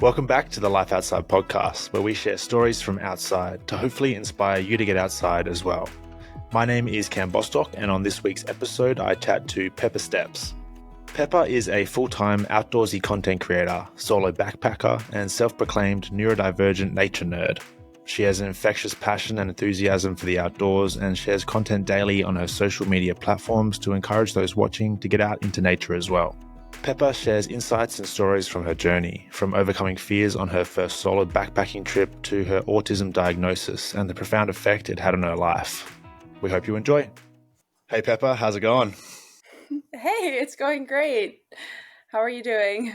Welcome back to the Life Outside podcast, where we share stories from outside to hopefully inspire you to get outside as well. My name is Cam Bostock, and on this week's episode, I chat to Peppa Steps. Peppa is a full-time outdoorsy content creator, solo backpacker, and self-proclaimed neurodivergent nature nerd. She has an infectious passion and enthusiasm for the outdoors and shares content daily on her social media platforms to encourage those watching to get out into nature as well. Peppa shares insights and stories from her journey, from overcoming fears on her first solo backpacking trip to her autism diagnosis and the profound effect it had on her life. We hope you enjoy. Hey Peppa, how's it going? Hey, it's going great. How are you doing?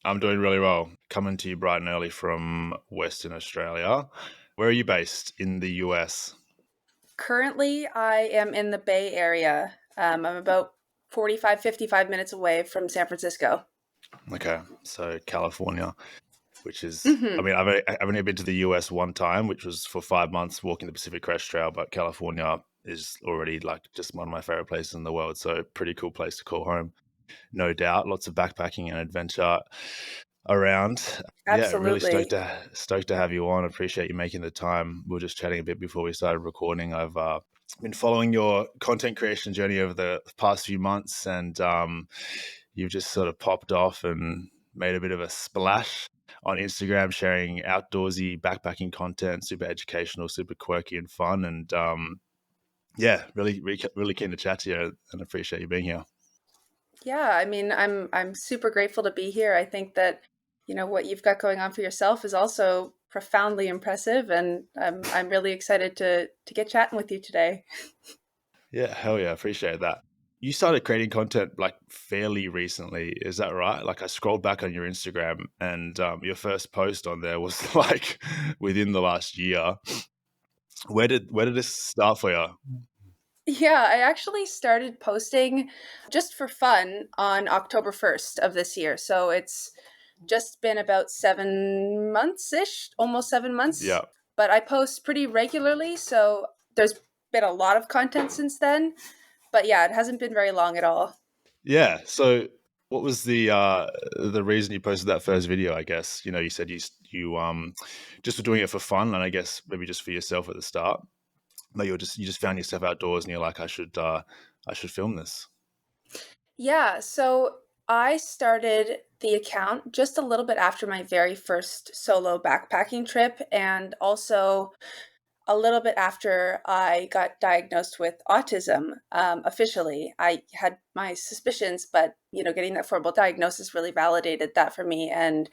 I'm doing really well. Coming to you bright and early from Western Australia. Where are you based in the US? Currently, I am in the Bay Area. I'm about 55 minutes away from San Francisco. Okay, so California, which is, Mm-hmm. I've only been to the US one time, which was for 5 months walking the Pacific Crest Trail, but California is already like just one of my favorite places in the world. So pretty cool place to call home. No doubt, lots of backpacking and adventure around. Yeah, really Absolutely. stoked to have you on. Appreciate you making the time. We were just chatting a bit before we started recording. I've been following your content creation journey over the past few months, and you've just sort of popped off and made a bit of a splash on Instagram, sharing outdoorsy backpacking content, super educational, super quirky and fun. And yeah, really keen to chat to you and appreciate you being here. Yeah, I mean, I'm super grateful to be here. I think that, what you've got going on for yourself is also profoundly impressive, and I'm really excited to get chatting with you today. Yeah, hell yeah, appreciate that. You started creating content like fairly recently, is that right? Like I scrolled back on your Instagram and your first post on there was like within the last year. Where did this start for you? Yeah, I actually started posting just for fun on October 1st of this year. So it's just been about 7 months ish, almost 7 months. Yeah. But I post pretty regularly. So there's been a lot of content since then. But yeah, it hasn't been very long at all. Yeah. So what was the reason you posted that first video, I guess? You know, you said you just were doing it for fun and I guess maybe just for yourself at the start. But you just found yourself outdoors and you're like, I should film this. Yeah, so I started the account just a little bit after my very first solo backpacking trip, and also a little bit after I got diagnosed with autism officially. I had my suspicions, but getting that formal diagnosis really validated that for me. And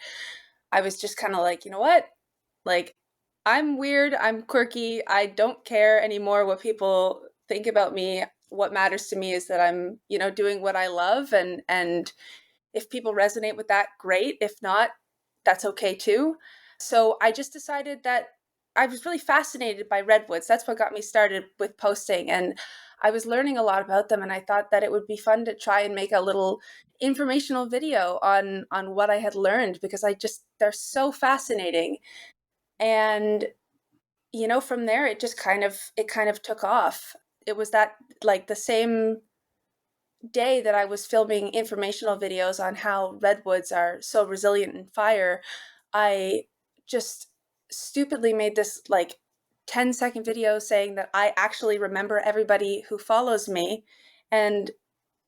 I was just kind of like, you know what? Like, I'm weird. I'm quirky. I don't care anymore what people think about me. What matters to me is that I'm, doing what I love, and if people resonate with that, great. If not, that's okay too. So I just decided that I was really fascinated by redwoods. That's what got me started with posting. And I was learning a lot about them. And I thought that it would be fun to try and make a little informational video on what I had learned, because they're so fascinating. And from there it kind of took off. It was that, like, the same day that I was filming informational videos on how redwoods are so resilient in fire, I just stupidly made this like 10-second video saying that I actually remember everybody who follows me. And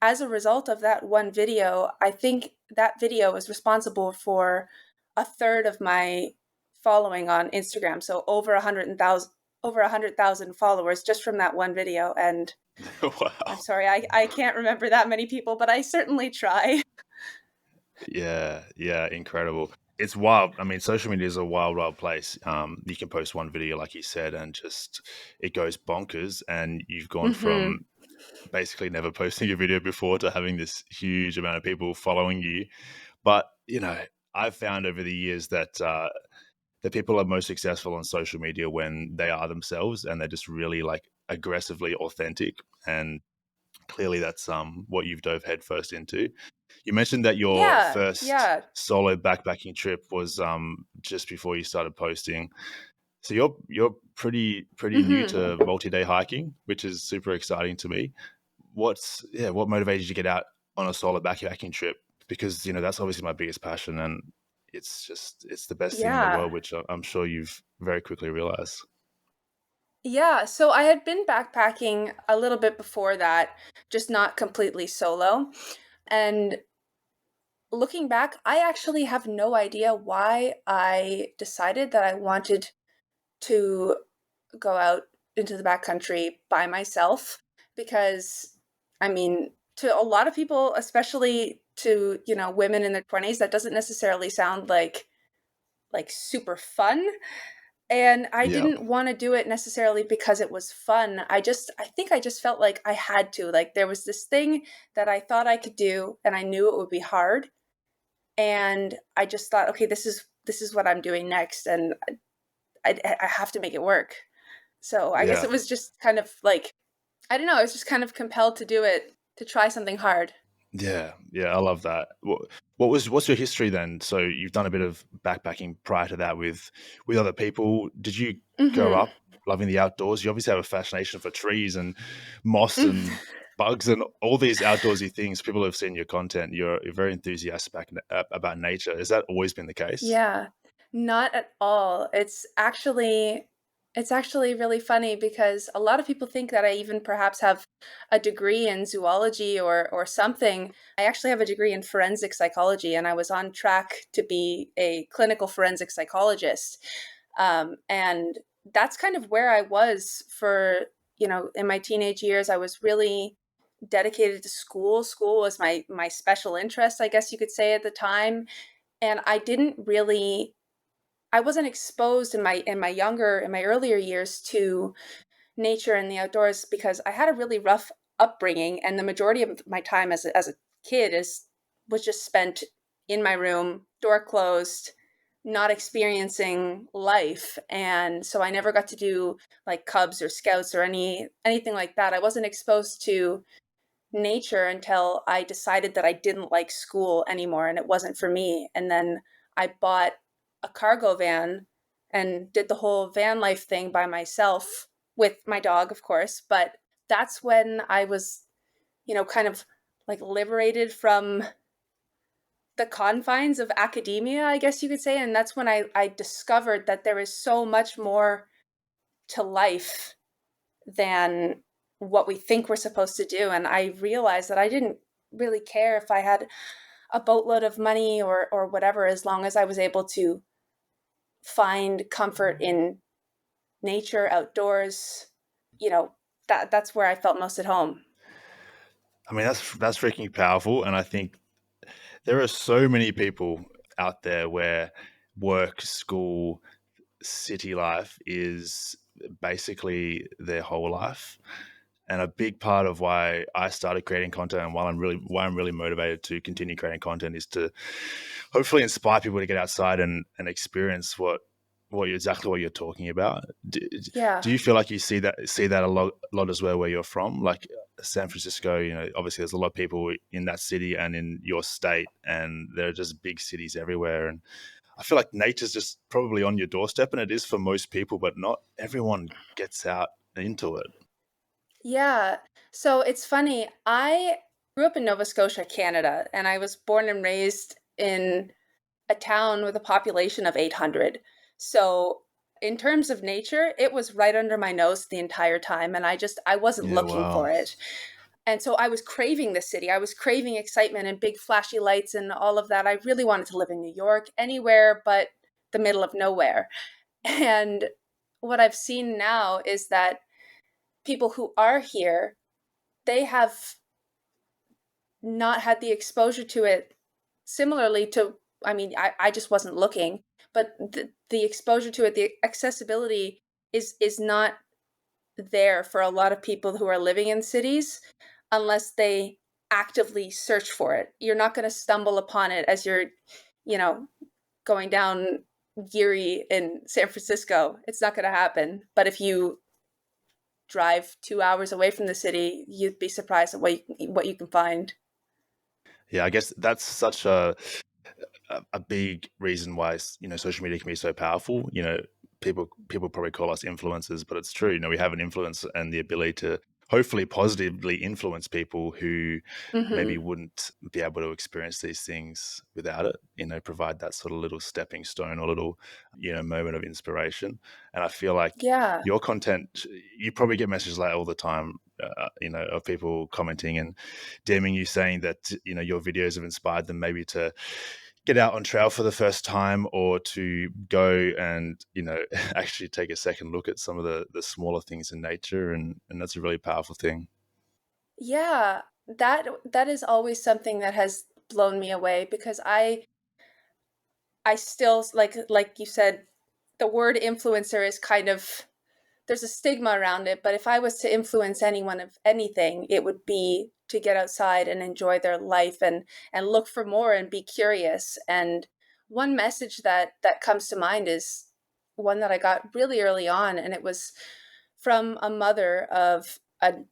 as a result of that one video, I think that video was responsible for a third of my following on Instagram. So over 100,000 followers just from that one video. And I'm Wow. sorry, I can't remember that many people, but I certainly try. Yeah, incredible. It's wild. I mean, social media is a wild place. You can post one video, like you said, and just it goes bonkers. And you've gone Hmm. from basically never posting a video before to having this huge amount of people following you. But I've found over the years that the people are most successful on social media when they are themselves and they're just really like aggressively authentic. And clearly, that's what you've dove headfirst into. You mentioned that your Yeah, first yeah. solo backpacking trip was just before you started posting. So you're pretty new Hmm. to multi-day hiking, which is super exciting to me. What motivated you to get out on a solo backpacking trip? Because that's obviously my biggest passion, and it's the best thing in the Yeah. world, which I'm sure you've very quickly realized. Yeah, so I had been backpacking a little bit before that, just not completely solo. And looking back, I actually have no idea why I decided that I wanted to go out into the backcountry by myself because I mean, to a lot of people, especially to, women in their 20s, that doesn't necessarily sound like super fun. And I Yeah, didn't want to do it necessarily because it was fun. I think I just felt like I had to. Like there was this thing that I thought I could do and I knew it would be hard. And I just thought, okay, this is what I'm doing next and I have to make it work. So I guess yeah. it was just kind of like, I don't know, I was just kind of compelled to do it, to try something hard. Yeah, yeah, I love that. What's your history then? So you've done a bit of backpacking prior to that with other people. Did you grow Mhm. up loving the outdoors? You obviously have a fascination for trees and moss and bugs and all these outdoorsy things. People have seen your content. You're very enthusiastic about nature. Has that always been the case? Yeah, not at all. It's actually really funny because a lot of people think that I even perhaps have a degree in zoology or something. I actually have a degree in forensic psychology and I was on track to be a clinical forensic psychologist. And that's kind of where I was for, in my teenage years. I was really dedicated to school. School was my special interest, I guess you could say at the time, and I wasn't exposed in my earlier years to nature and the outdoors because I had a really rough upbringing, and the majority of my time as a kid is was just spent in my room, door closed, not experiencing life. And so I never got to do like cubs or scouts or anything like that. I wasn't exposed to nature until I decided that I didn't like school anymore and it wasn't for me. And then I bought a cargo van and did the whole van life thing by myself with my dog, of course. But that's when I was, kind of like liberated from the confines of academia, I guess you could say. And that's when I discovered that there is so much more to life than what we think we're supposed to do. And I realized that I didn't really care if I had a boatload of money or whatever, as long as I was able to find comfort in nature, outdoors. You know, that's where I felt most at home. I mean, that's freaking powerful, and I think there are so many people out there where work, school, city life is basically their whole life. And a big part of why I started creating content and why I'm really motivated to continue creating content is to hopefully inspire people to get outside and experience exactly what you're talking about. Do Yeah. you feel like you see that a lot as well where you're from, like San Francisco? Obviously there's a lot of people in that city and in your state, and there are just big cities everywhere. And I feel like nature's just probably on your doorstep, and it is for most people, but not everyone gets out into it. Yeah. So it's funny. I grew up in Nova Scotia, Canada, and I was born and raised in a town with a population of 800. So, in terms of nature, it was right under my nose the entire time, and I wasn't Yeah, looking wow. for it. And so I was craving the city. I was craving excitement and big flashy lights and all of that. I really wanted to live in New York, anywhere but the middle of nowhere. And what I've seen now is that people who are here, they have not had the exposure to it similarly to, I mean, I just wasn't looking, but the exposure to it, the accessibility is not there for a lot of people who are living in cities unless they actively search for it. You're not going to stumble upon it as you're, you know, going down Geary in San Francisco. It's not going to happen. But if you drive 2 hours away from the city, you'd be surprised at what you can find. Yeah, I guess that's such a big reason why social media can be so powerful. People probably call us influencers, but it's true. We have an influence and the ability to hopefully positively influence people who maybe Mhm. wouldn't be able to experience these things without it, provide that sort of little stepping stone or little, moment of inspiration. And I feel like Yeah. your content, you probably get messages like all the time, of people commenting and DMing you saying that, your videos have inspired them maybe to get out on trail for the first time or to go and, actually take a second look at some of the smaller things in nature. And that's a really powerful thing. Yeah. That is always something that has blown me away because I still like you said, the word influencer is kind of there's a stigma around it, but if I was to influence anyone of anything, it would be to get outside and enjoy their life and look for more and be curious. And one message that comes to mind is one that I got really early on, and it was from a mother of an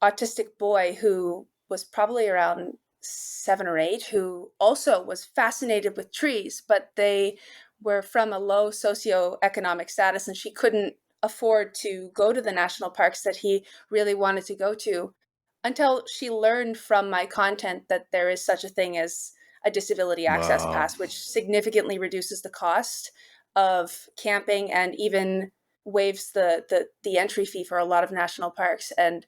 autistic boy who was probably around 7 or 8, who also was fascinated with trees, but they were from a low socioeconomic status, and she couldn't afford to go to the national parks that he really wanted to go to until she learned from my content that there is such a thing as a disability access Wow. pass, which significantly reduces the cost of camping and even waives the entry fee for a lot of national parks. And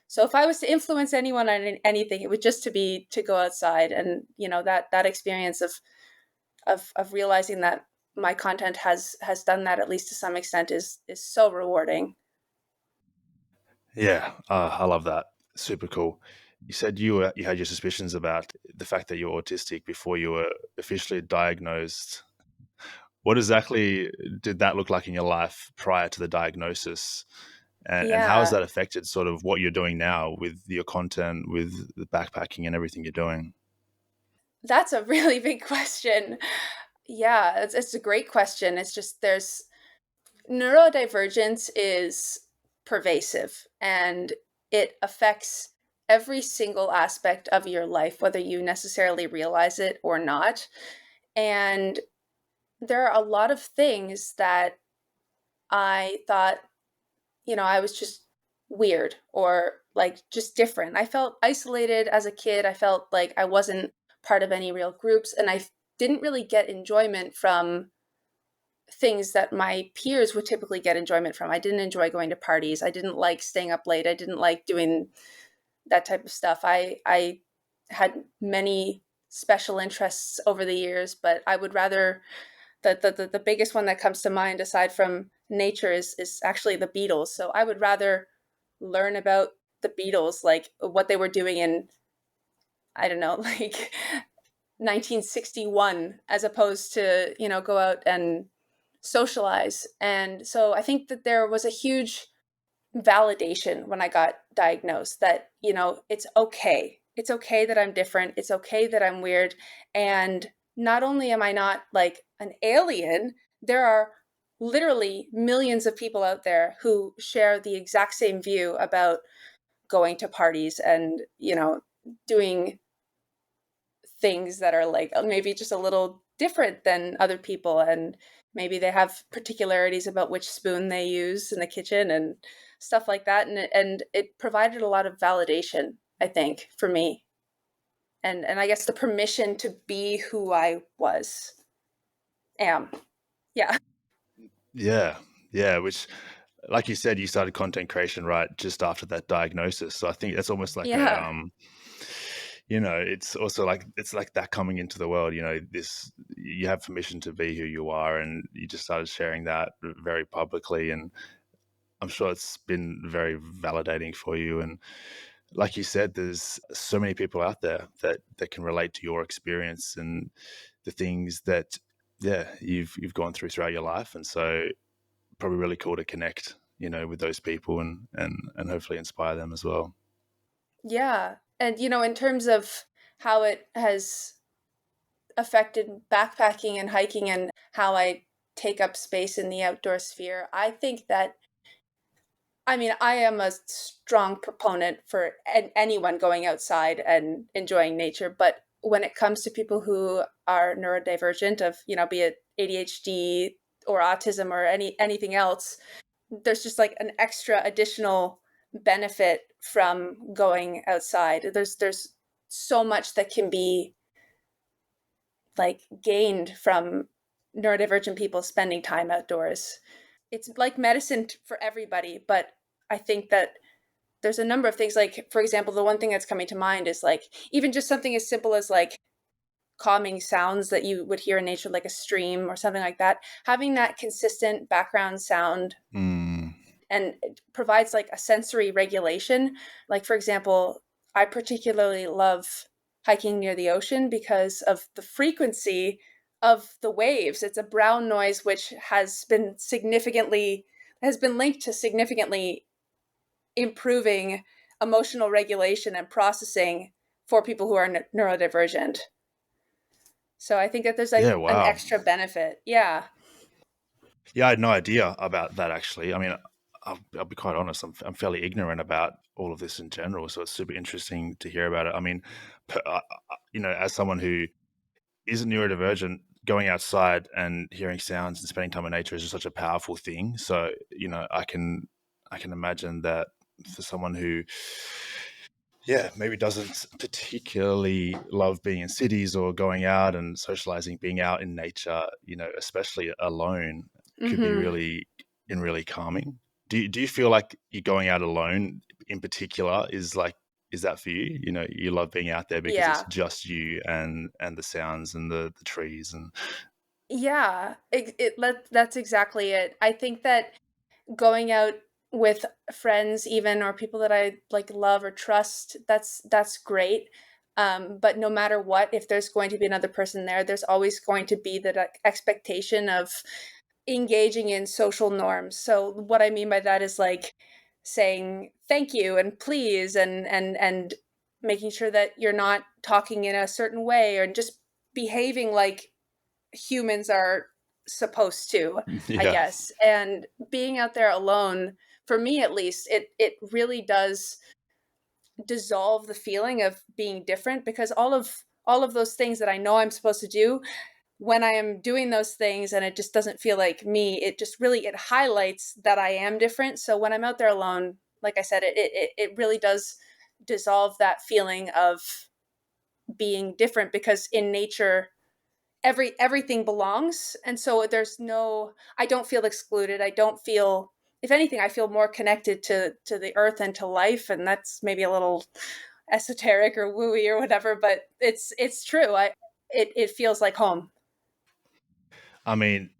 so if I was to influence anyone on anything, it would just to be to go outside. And that experience of realizing that my content has done that, at least to some extent, is so rewarding. Yeah, I love that. Super cool. You said you had your suspicions about the fact that you're autistic before you were officially diagnosed. What exactly did that look like in your life prior to the diagnosis? And how has Yeah, that affected sort of what you're doing now with your content, with the backpacking and everything you're doing? that's a really big question. Yeah, it's a great question. It's just there's neurodivergence is pervasive, and it affects every single aspect of your life, whether you necessarily realize it or not. And there are a lot of things that I thought, I was just weird or like just different. I felt isolated as a kid. I felt like I wasn't part of any real groups, and didn't really get enjoyment from things that my peers would typically get enjoyment from. I didn't enjoy going to parties. I didn't like staying up late. I didn't like doing that type of stuff. I had many special interests over the years, but I would rather the biggest one that comes to mind aside from nature is actually the Beatles. So I would rather learn about the Beatles, like what they were doing in, I don't know, like 1961, as opposed to, go out and socialize. And so I think that there was a huge validation when I got diagnosed that, it's okay. It's okay that I'm different. It's okay that I'm weird. And not only am I not like an alien, there are literally millions of people out there who share the exact same view about going to parties and, doing things that are like maybe just a little different than other people, and maybe they have particularities about which spoon they use in the kitchen and stuff like that, and it provided a lot of validation, I think, for me, and I guess the permission to be who I am. Yeah. Yeah, yeah. Which, like you said, you started content creation right just after that diagnosis. So I think that's almost like Yeah. it's also like it's like that coming into the world. This you have permission to be who you are, and you just started sharing that very publicly. And I'm sure it's been very validating for you. And like you said, there's so many people out there that can relate to your experience and the things that you've gone throughout your life. And so probably really cool to connect, with those people and hopefully inspire them as well. Yeah. And in terms of how it has affected backpacking and hiking and how I take up space in the outdoor sphere, I think that I mean, I am a strong proponent for anyone going outside and enjoying nature, but when it comes to people who are neurodivergent of, be it ADHD or autism or anything else, there's just like an extra additional benefit from going outside. There's so much that can be like gained from neurodivergent people spending time outdoors. It's like medicine for everybody, but I think that there's a number of things, like for example, the one thing that's coming to mind is like even just something as simple as like calming sounds that you would hear in nature, like a stream or something like that. Having that consistent background sound Mm. and it provides like a sensory regulation. Like for example, I particularly love hiking near the ocean because of the frequency of the waves. It's a brown noise which has been linked to significantly improving emotional regulation and processing for people who are neurodivergent. So I think that there's like Yeah, an wow. extra benefit. Yeah. Yeah, I had no idea about that actually. I mean, I'll be quite honest, I'm fairly ignorant about all of this in general. So it's super interesting to hear about it. I mean, as someone who isn't neurodivergent, going outside and hearing sounds and spending time in nature is just such a powerful thing. So, I can imagine that for someone who, yeah, maybe doesn't particularly love being in cities or going out and socializing, being out in nature, especially alone, could be Hmm. really calming. Do you feel like you going out alone in particular is that for you? You love being out there because it's Yeah. just you and the sounds and the trees and Yeah. That's exactly it. I think that going out with friends even or people that I like love or trust, that's great. But no matter what, if there's going to be another person there, there's always going to be the expectation of engaging in social norms. So what I mean by that is like saying thank you and please and making sure that you're not talking in a certain way or just behaving like humans are supposed to, I yeah. guess. And being out there alone, for me at least, it really does dissolve the feeling of being different because all of those things that I know I'm supposed to do, when I am doing those things and it just doesn't feel like me, it highlights that I am different. So when I'm out there alone, like I said, it really does dissolve that feeling of being different because in nature everything belongs, and so I don't feel excluded. I don't feel, if anything, I feel more connected to the earth and to life, and that's maybe a little esoteric or wooey or whatever, but it's true. It feels like home. I mean,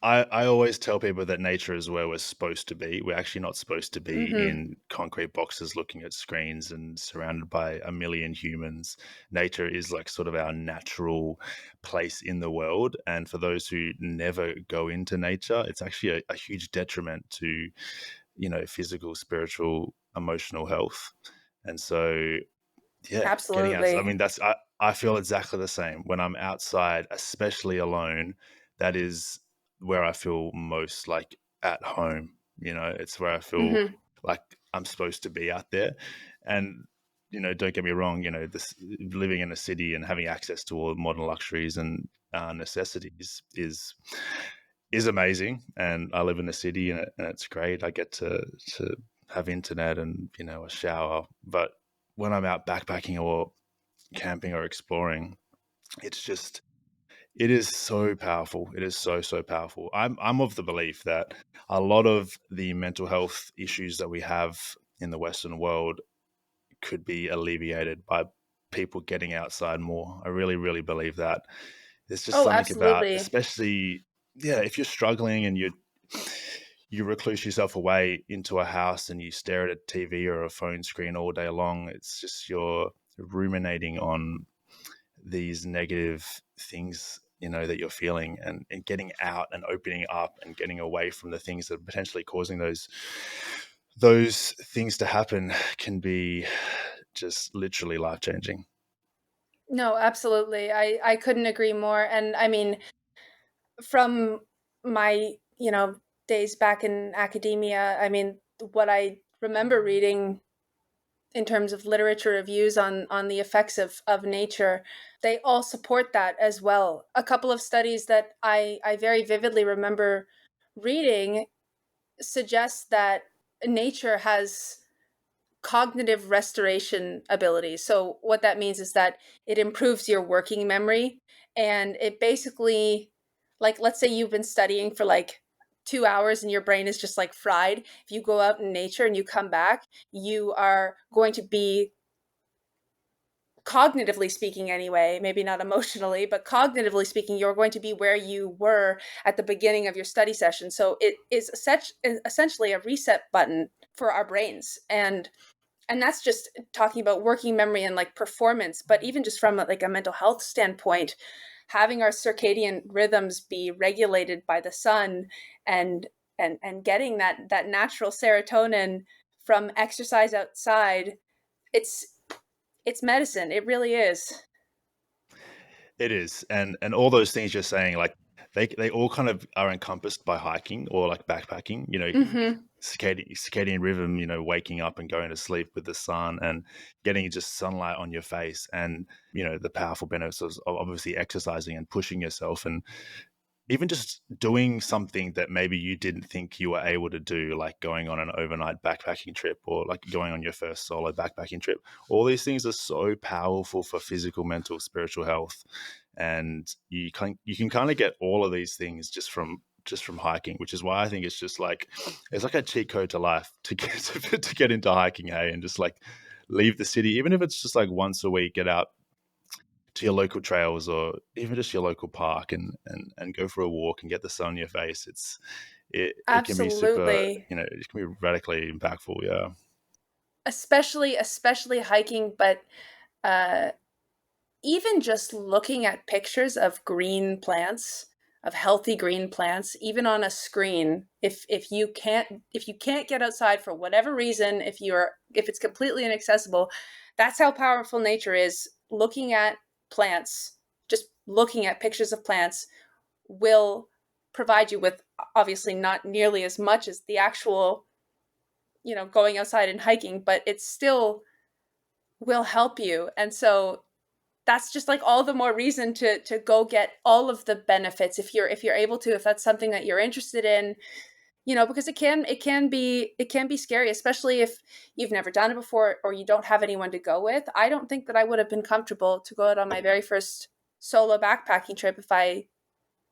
I always tell people that nature is where we're supposed to be. We're actually not supposed to be Hmm. in concrete boxes looking at screens and surrounded by a million humans. Nature is like sort of our natural place in the world. And for those who never go into nature, it's actually a huge detriment to, physical, spiritual, emotional health. And so, yeah, getting out. I Absolutely. mean, I feel exactly the same when I'm outside, especially alone. That is where I feel most like at home. It's where I feel Hmm. like I'm supposed to be out there. And don't get me wrong. This living in a city and having access to all modern luxuries and necessities is amazing. And I live in a city, and it's great. I get to have internet and a shower, but when I'm out backpacking or camping or exploring, it's just it is so powerful. It is so powerful. I'm of the belief that a lot of the mental health issues that we have in the Western world could be alleviated by people getting outside more. I really believe that. There's just Oh, something about, absolutely. especially, yeah, if you're struggling and you recluse yourself away into a house and you stare at a TV or a phone screen all day long, it's just you're ruminating on these negative things that you're feeling, and getting out and opening up and getting away from the things that are potentially causing those things to happen can be just literally life changing. No, absolutely. I couldn't agree more. And I mean, from my, days back in academia, I mean, what I remember reading in terms of literature reviews on the effects of nature, they all support that as well. A couple of studies that I very vividly remember reading suggest that nature has cognitive restoration abilities. So what that means is that it improves your working memory, and it basically, like, let's say you've been studying for like 2 hours and your brain is just like fried. If you go out in nature and you come back, you are going to be, cognitively speaking anyway, maybe not emotionally, but cognitively speaking, you're going to be where you were at the beginning of your study session. So it is essentially a reset button for our brains. And that's just talking about working memory and like performance, but even just from like a mental health standpoint, having our circadian rhythms be regulated by the sun, and and getting that natural serotonin from exercise outside, it's it's medicine. It really is. It is, and all those things you're saying, like they all kind of are encompassed by hiking or like backpacking. You know, Mhm. circadian rhythm. You know, waking up and going to sleep with the sun and getting just sunlight on your face, and you know the powerful benefits of obviously exercising and pushing yourself, and even just doing something that maybe you didn't think you were able to do, like going on an overnight backpacking trip or like going on your first solo backpacking trip. All these things are so powerful for physical, mental, spiritual health, and you can kind of get all of these things just from hiking, which is why I think it's like a cheat code to life to get to get into hiking, hey, and just like leave the city, even if it's just like once a week, get out to your local trails or even just your local park, and go for a walk and get the sun on your face. It can be super, Absolutely. it can be radically impactful. Yeah. Especially hiking, but uh even just looking at pictures of green plants, of healthy green plants, even on a screen, if you can't get outside for whatever reason, if it's completely inaccessible, that's how powerful nature is. Looking at plants, just looking at pictures of plants will provide you with, obviously not nearly as much as the actual, going outside and hiking, but it still will help you. And so that's just like all the more reason to go get all of the benefits if you're able to, if that's something that you're interested in, because it can be scary, especially if you've never done it before or you don't have anyone to go with. I don't think that I would have been comfortable to go out on my very first solo backpacking trip if I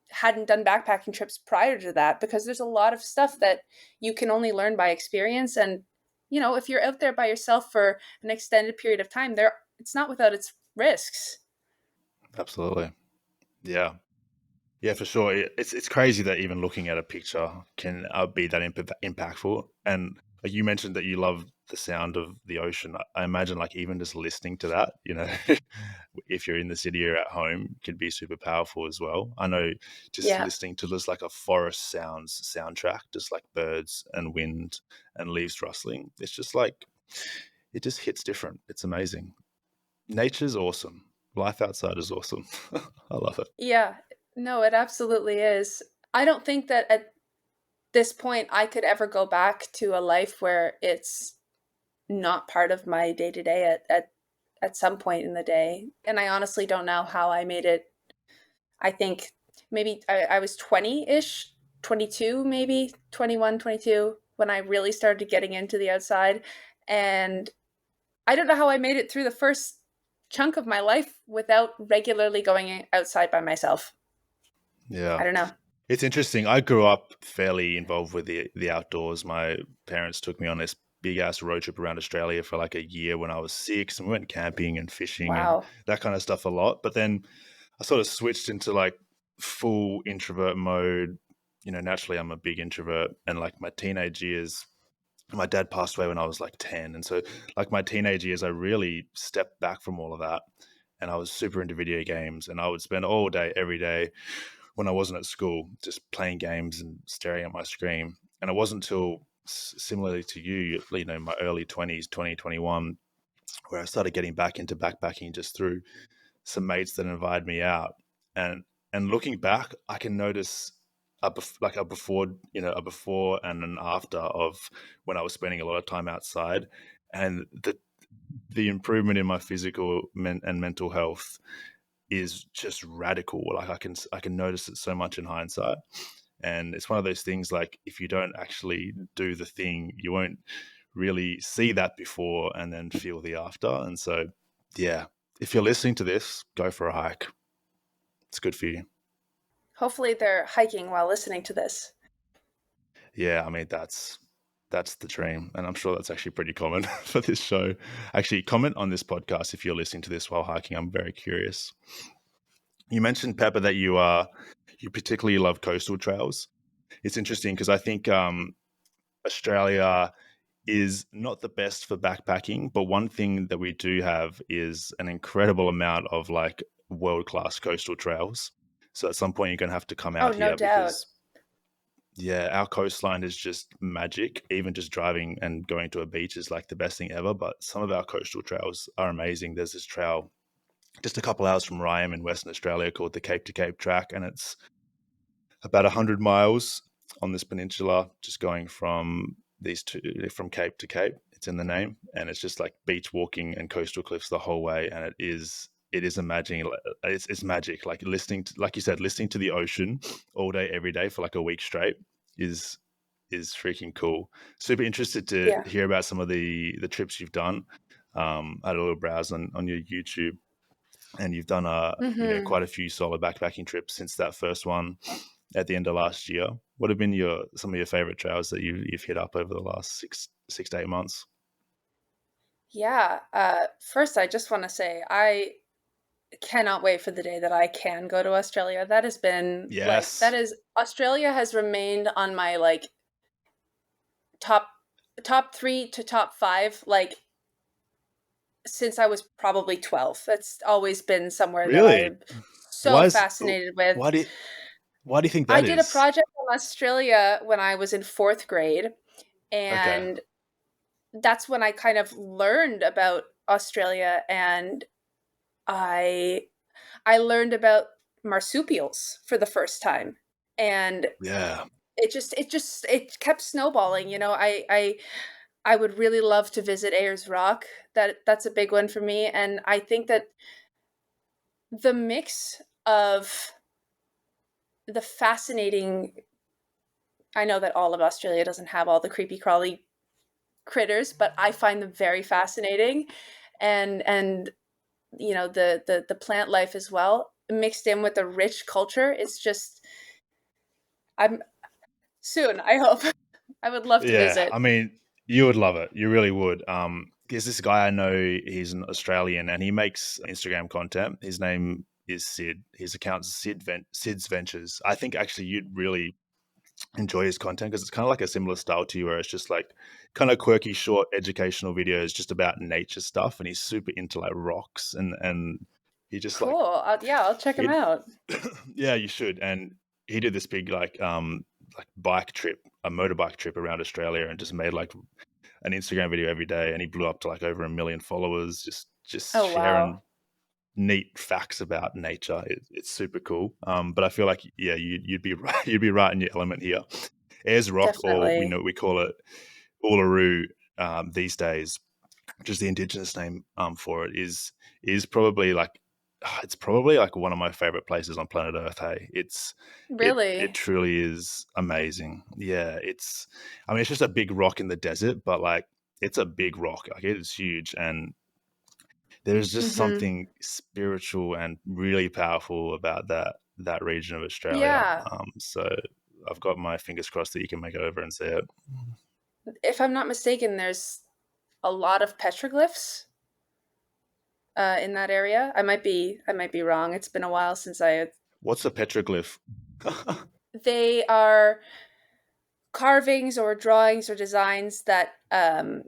hadn't done backpacking trips prior to that, because there's a lot of stuff that you can only learn by experience. And if you're out there by yourself for an extended period of time, there it's not without its risks. Absolutely. Yeah. Yeah, for sure. It's crazy that even looking at a picture can be that impactful. And like you mentioned that you love the sound of the ocean. I imagine like even just listening to that, if you're in the city or at home, can be super powerful as well. I know just Yeah. listening to just like a forest sounds soundtrack, just like birds and wind and leaves rustling. It's just like it just hits different. It's amazing. Nature's awesome. Life outside is awesome. I love it. Yeah. No, it absolutely is. I don't think that at this point I could ever go back to a life where it's not part of my day to day at some point in the day. And I honestly don't know how I made it. I think maybe I was 20 ish, 22, maybe 21, 22, when I really started getting into the outside. And I don't know how I made it through the first chunk of my life without regularly going outside by myself. Yeah. I don't know. It's interesting. I grew up fairly involved with the outdoors. My parents took me on this big ass road trip around Australia for like a year when I was 6, and we went camping and fishing and Wow. that kind of stuff a lot. But then I sort of switched into like full introvert mode. Naturally I'm a big introvert, and like my teenage years, my dad passed away when I was like 10. And so like my teenage years, I really stepped back from all of that, and I was super into video games, and I would spend all day, every day when I wasn't at school, just playing games and staring at my screen. And it wasn't until similarly to you, my early 20s, 2021, where I started getting back into backpacking just through some mates that invited me out. And looking back, I can notice a before and an after of when I was spending a lot of time outside, and the improvement in my physical and mental health is just radical. Like I can notice it so much in hindsight, and it's one of those things. Like if you don't actually do the thing, you won't really see that before and then feel the after. And so, yeah, if you're listening to this, go for a hike. It's good for you. Hopefully they're hiking while listening to this. Yeah, I mean that's the dream, and I'm sure that's actually pretty common for this show. Actually, comment on this podcast if you're listening to this while hiking. I'm very curious. You mentioned, Pepper, that you particularly love coastal trails. It's interesting because I think Australia is not the best for backpacking, but one thing that we do have is an incredible amount of like world class coastal trails. So at some point you're going to have to come Oh, out no here doubt. because yeah, our coastline is just magic. Even just driving and going to a beach is like the best thing ever. But some of our coastal trails are amazing. There's this trail just a couple hours from Ryam in Western Australia called the Cape to Cape Track, and it's about 100 miles on this peninsula, just going from from Cape to Cape. It's in the name, and it's just like beach walking and coastal cliffs the whole way, and it is amazing. It's magic. Like listening to, like you said, listening to the ocean all day, every day for like a week straight is freaking cool. Super interested to Yeah. hear about some of the trips you've done. I had a little browse on your YouTube, and you've done Hmm. quite a few solo backpacking trips since that first one at the end of last year. What have been some of your favorite trails that you've hit up over the last six to 8 months? Yeah. First, I just want to say I cannot wait for the day that I can go to Australia. That has been like that Yes, is Australia has remained on my like top top 3 to top 5 like since I was probably 12. That's always been somewhere that really. I'm so Why is fascinated with. why do you, why do you think I that did a is? project on Australia when I was in 4th grade, Okay, and that's when I kind of learned about Australia, and I I learned about marsupials for the first time. And yeah, it kept snowballing, you know. I would really love to visit Ayers Rock. That's a big one for me, and I think that the mix of the fascinating, I know that all of Australia doesn't have all the creepy crawly critters, but I find them very fascinating, and you know the plant life as well, mixed in with the rich culture. It's just I'm soon, I hope. I would love to yeah. I visit. mean, you would love it. You really would. There's this guy I know. He's an Australian, and he makes Instagram content. His name is Sid. His account's Sid's Ventures. I think actually you'd really enjoy his content because it's kind of like a similar style to you, where it's just like kind of quirky, short, educational videos just about nature stuff, and he's super into like rocks and he just like Cool. Yeah, I'll check him he, out. yeah, you should. And he did this big like bike trip, a motorbike trip around Australia, and just made like an Instagram video every day, and he blew up to like over 1 million followers, just Oh, sharing wow. neat facts about nature. It's super cool. But I feel like yeah, you'd be right, you'd be right in your element here. Ayers Rock, or Definitely. we call it Uluru these days, which is the indigenous name for it, is probably like it's probably like one of my favorite places on planet Earth. Hey, it Really? truly is amazing. Yeah, I mean it's just a big rock in the desert, but like it's a big rock, like it is huge, and there's just Mhm. something spiritual and really powerful about that region of Australia. Yeah. So I've got my fingers crossed that you can make it over and see it. If I'm not mistaken, there's a lot of petroglyphs in that area. I might be wrong. It's been a while since I What's a petroglyph? they are carvings or drawings or designs that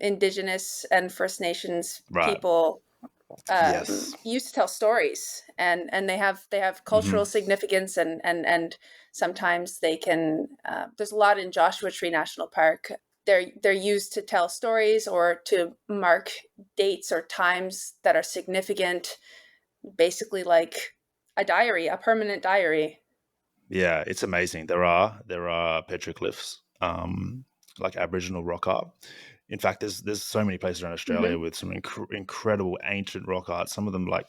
indigenous and First Nations Right. people Yes. used to tell stories, and they have Hmm. cultural significance, and sometimes they can. There's a lot in Joshua Tree National Park. They're used to tell stories or to mark dates or times that are significant. Basically, like a diary, a permanent diary. Yeah, it's amazing. There are petroglyphs, like Aboriginal rock art. In fact, there's so many places around Australia Hmm. with some incredible ancient rock art. Some of them like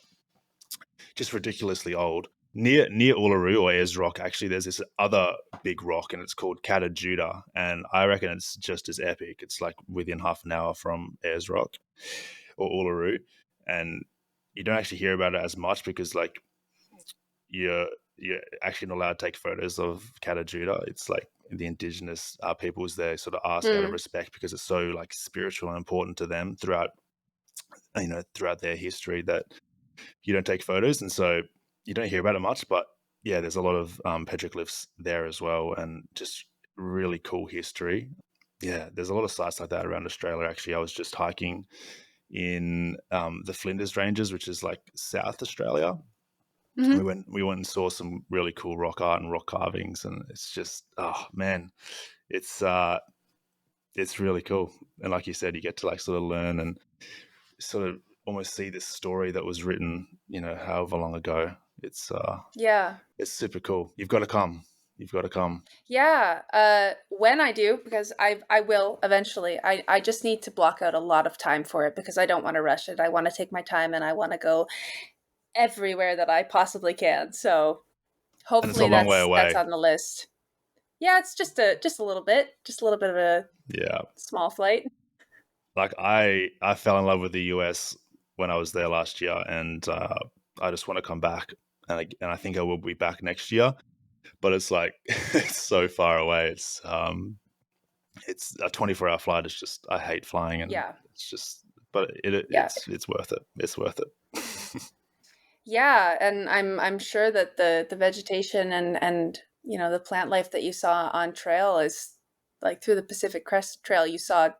just ridiculously old. Near Uluru or Ayers Rock, actually, there's this other big rock, and it's called Judah, and I reckon it's just as epic. It's like within half an hour from Ayers Rock or Uluru, and you don't actually hear about it as much because like you're you're actually not allowed to take photos of Judah. It's like the indigenous peoples there sort of ask out of Mm, respect because it's so like spiritual and important to them throughout their history that you don't take photos, and so you don't hear about it much. But yeah, there's a lot of petroglyphs there as well, and just really cool history. Yeah, there's a lot of sites like that around Australia. Actually, I was just hiking in the Flinders Ranges, which is like South Australia. hmm We went and saw some really cool rock art and rock carvings, and it's just oh man, it's uh it's really cool. And like you said, you get to like sort of learn and sort of almost see this story that was written, however long ago. Yeah. It's super cool. You've got to come. You've got to come. Yeah. When I do, because I will eventually. I just need to block out a lot of time for it because I don't want to rush it. I want to take my time and I want to go everywhere that I possibly can. So And it's a hopefully long way that's away. on the list. Yeah, it's just a little bit of a Yeah. small flight. Like I fell in love with the US when I was there last year, and I just want to come back, and I think I will be back next year. But it's like it's so far away. It's a 24-hour flight. It's just I hate flying, and Yeah. it's just but it Yeah. it's worth it. It's worth it. Yeah, and I'm sure that the vegetation and the plant life that you saw on trail is like through the Pacific Crest Trail, you saw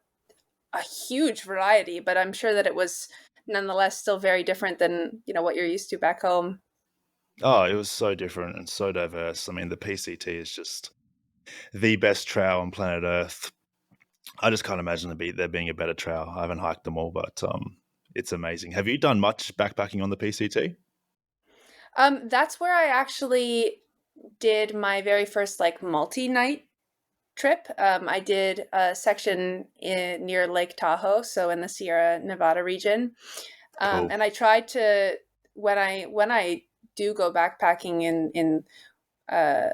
a huge variety, but I'm sure that it was nonetheless still very different than, what you're used to back home. Oh, it was so different and so diverse. I mean, the PCT is just the best trail on planet Earth. I just can't imagine there being a better trail. I haven't hiked them all, but it's amazing. Have you done much backpacking on the PCT? That's where I actually did my very first like multi-night trip. I did a section near Lake Tahoe, so in the Sierra Nevada region. Cool. And I tried to when I do go backpacking in uh,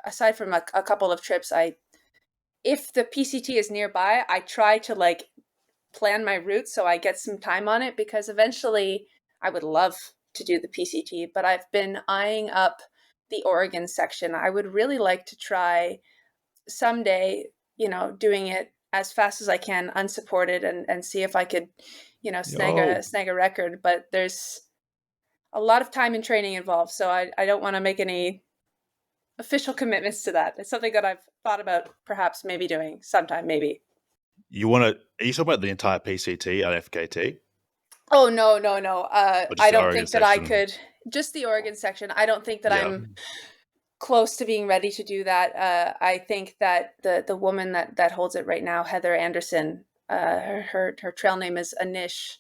aside from a couple of trips, I if the PCT is nearby, I try to like plan my route so I get some time on it because eventually I would love to do the PCT, but I've been eyeing up the Oregon section. I would really like to try someday, doing it as fast as I can, unsupported, and see if I could, snag Yo, a record. But there's a lot of time and training involved, so I don't want to make any official commitments to that. It's something that I've thought about perhaps maybe doing sometime, maybe. you want to? Are you talking about the entire PCT at FKT Oh no, no, no. or just I the don't Oregon think that I section? could just the Oregon section. I don't think that Yeah. I'm close to being ready to do that. I think that the woman that holds it right now, Heather Anderson, her trail name is Anish.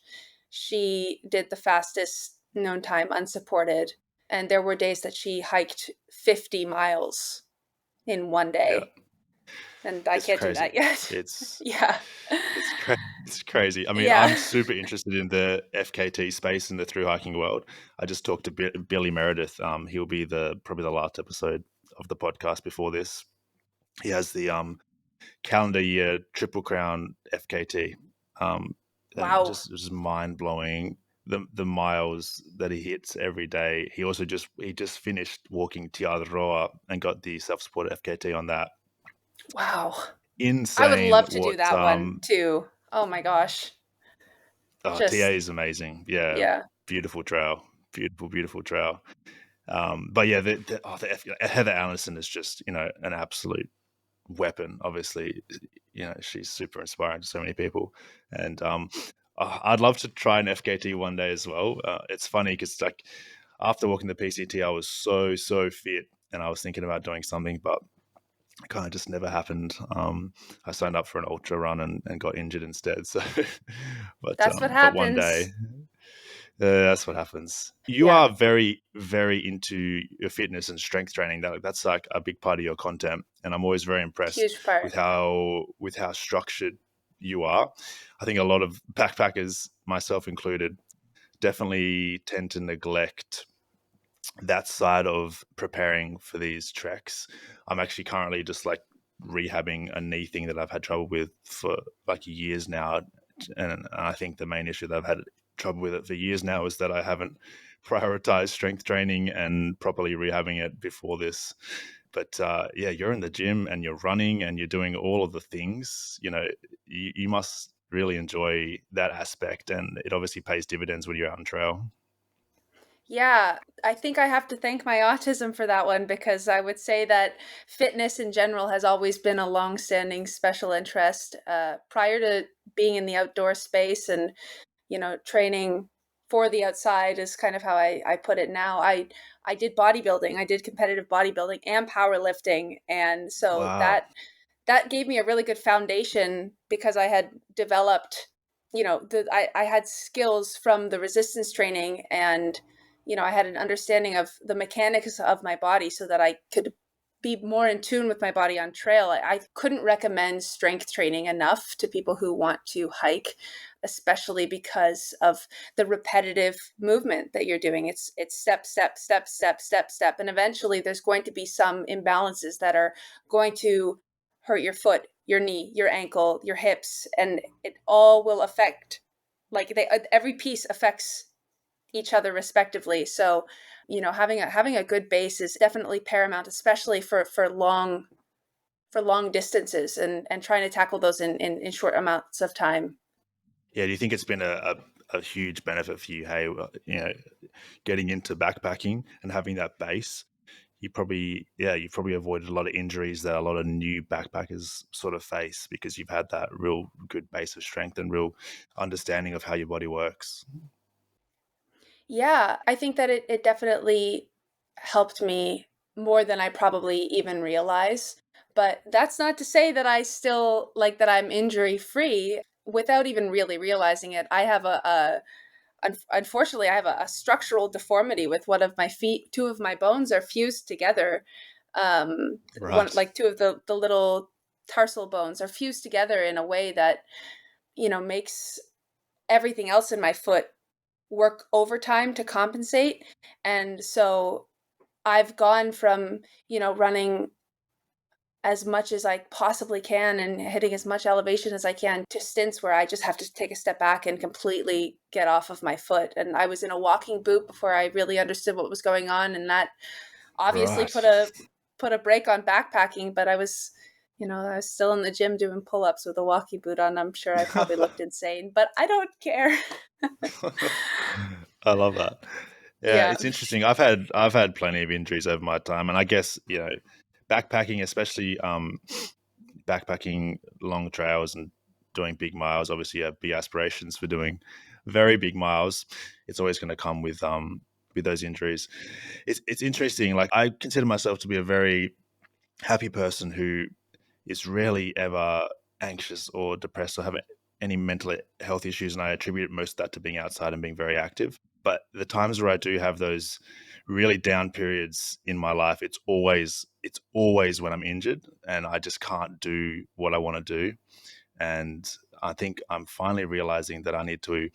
She did the fastest known time unsupported, and there were days that she hiked 50 miles in one Yeah. day, and I It's can't do crazy. that yet. It's Yeah, it's crazy. It's crazy. I mean, yeah. I'm super interested in the FKT space in the through hiking world. I just talked to Billy Meredith. He'll be the probably the last episode of the podcast before this. He has the calendar year Triple Crown FKT, and Wow, just mind blowing the miles that he hits every day. He just finished walking Te Aroa and got the self supported FKT on that. wow. I would Insane love to do what that one too. Oh my gosh. TA Just is amazing. Yeah, yeah. beautiful trail, beautiful trail. But yeah, Heather Allison is just an absolute weapon. Obviously, she's super inspiring to so many people, and I'd love to try an FKT one day as well. It's funny because like after walking the PCT, I was so fit, and I was thinking about doing something, but it kind of just never happened. I signed up for an ultra run and got injured instead. So, That's what but one day, happens. that's what happens. You Yeah, are very, very into your fitness and strength training. That's like a big part of your content, and I'm always very impressed huge part. with how structured you are. I think a lot of backpackers, myself included, definitely tend to neglect that side of preparing for these treks, I'm actually currently just like rehabbing a knee thing that I've had trouble with for like years now. And I think the main issue that I've had trouble with it for years now is that I haven't prioritized strength training and properly rehabbing it before this. But yeah, you're in the gym and you're running and you're doing all of the things. You must really enjoy that aspect, and it obviously pays dividends when you're out on trail. Yeah, I think I have to thank my autism for that one because I would say that fitness in general has always been a long-standing special interest. Prior to being in the outdoor space and, training for the outside is kind of how I put it now. I did bodybuilding, I did competitive bodybuilding and powerlifting. And so Wow. that gave me a really good foundation because I had developed, I had skills from the resistance training and, I had an understanding of the mechanics of my body so that I could be more in tune with my body on trail. I couldn't recommend strength training enough to people who want to hike, especially because of the repetitive movement that you're doing. It's step, step, step, step, step, step. And eventually there's going to be some imbalances that are going to hurt your foot, your knee, your ankle, your hips, and it all will affect, like, every piece affects each other respectively. So, having a good base is definitely paramount, especially for long distances and trying to tackle those in short amounts of time. Yeah, do you think it's been a huge benefit for you? Hey, getting into backpacking and having that base, you've probably avoided a lot of injuries that a lot of new backpackers sort of face because you've had that real good base of strength and real understanding of how your body works. Yeah, I think that it definitely helped me more than I probably even realize. But that's not to say that I still like that I'm injury free without even really realizing it. I have unfortunately, I have a structural deformity with one of my feet. Two of my bones are fused together. One, Right. like two of the little tarsal bones are fused together in a way that, makes everything else in my foot work overtime to compensate. And so I've gone from, running as much as I possibly can and hitting as much elevation as I can to stints where I just have to take a step back and completely get off of my foot. And I was in a walking boot before I really understood what was going on, and that obviously put Right. a break on backpacking, but I was still in the gym doing pull-ups with a walking boot on. I'm sure I probably looked insane, but I don't care. I love that. Yeah, Yeah. it's interesting. I've had plenty of injuries over my time, and I guess backpacking, especially backpacking long trails and doing big miles. Obviously, you have big aspirations for doing very big miles. It's always going to come with those injuries. It's interesting. Like I consider myself to be a very happy person who is rarely ever anxious or depressed or have any mental health issues, and I attribute most of that to being outside and being very active. But the times where I do have those really down periods in my life, it's always when I'm injured and I just can't do what I want to do. And I think I'm finally realizing that I need to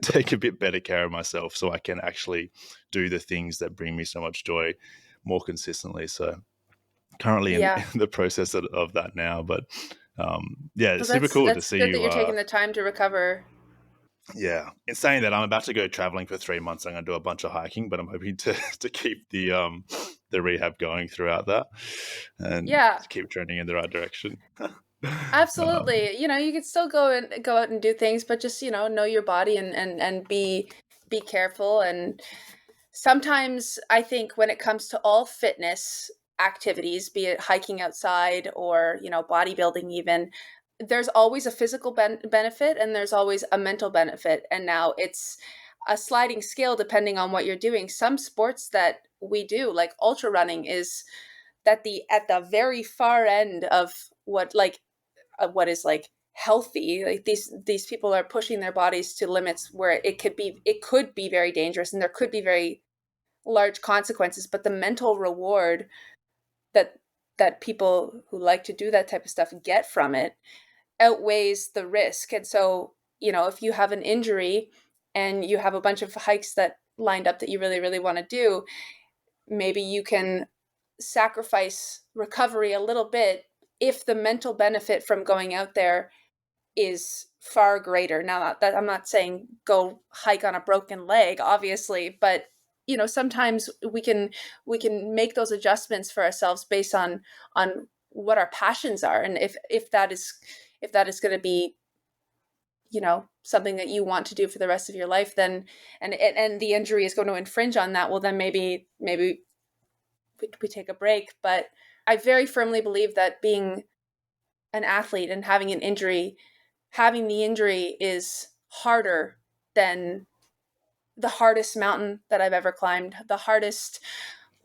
take a bit better care of myself so I can actually do the things that bring me so much joy more consistently. So currently in, Yeah. in the process of that now, but yeah, Well, it's super that's cool to that's see good that you. you're taking the time to recover. Yeah, in saying that, I'm about to go traveling for 3 months. I'm going to do a bunch of hiking, but I'm hoping to to keep the rehab going throughout that and Yeah. keep trending in the right direction. Absolutely. You could still go out and do things, but just, know your body and be careful. And sometimes I think when it comes to all fitness activities, be it hiking outside or, bodybuilding even, there's always a physical benefit and there's always a mental benefit. And now it's a sliding scale depending on what you're doing. Some sports that we do, like ultra running, is at the very far end of what is like healthy. Like these people are pushing their bodies to limits where it could be very dangerous and there could be very large consequences, but the mental reward that people who like to do that type of stuff get from it outweighs the risk. And so, if you have an injury and you have a bunch of hikes that lined up that you really, really want to do, maybe you can sacrifice recovery a little bit if the mental benefit from going out there is far greater. Now, that I'm not saying go hike on a broken leg, obviously, but sometimes we can make those adjustments for ourselves based on what our passions are, and if that is going to be something that you want to do for the rest of your life, then and the injury is going to infringe on that, well, then maybe we take a break. But I very firmly believe that being an athlete and having the injury is harder than the hardest mountain that I've ever climbed, the hardest,